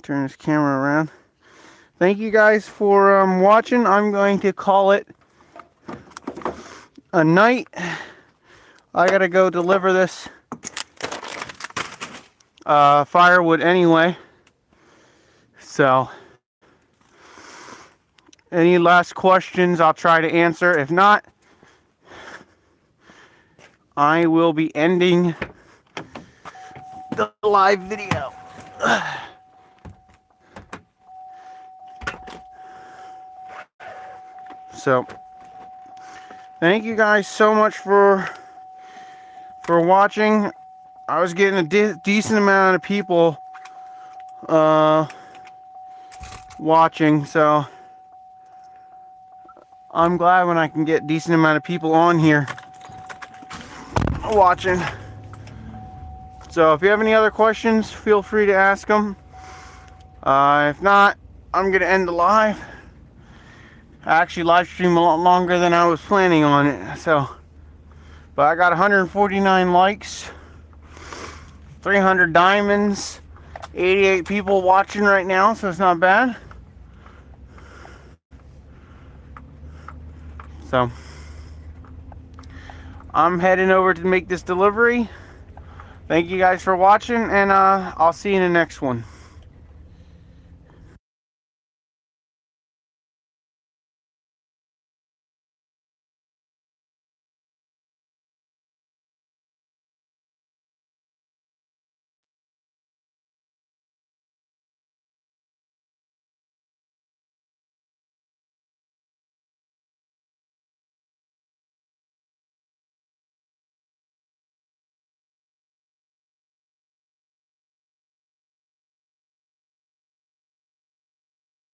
turn this camera around. Thank you guys for watching. I'm going to call it a night. I gotta go deliver this firewood anyway. So any last questions, I'll try to answer. If not, I will be ending the live video. So, thank you guys so much for watching. I was getting a decent amount of people watching, so I'm glad when I can get a decent amount of people on here watching. So if you have any other questions, feel free to ask them. If not, I'm gonna end the live. I actually live stream a lot longer than I was planning on it, so. But I got 149 likes, 300 diamonds, 88 people watching right now, so it's not bad. So I'm heading over to make this delivery. Thank you guys for watching, and I'll see you in the next one.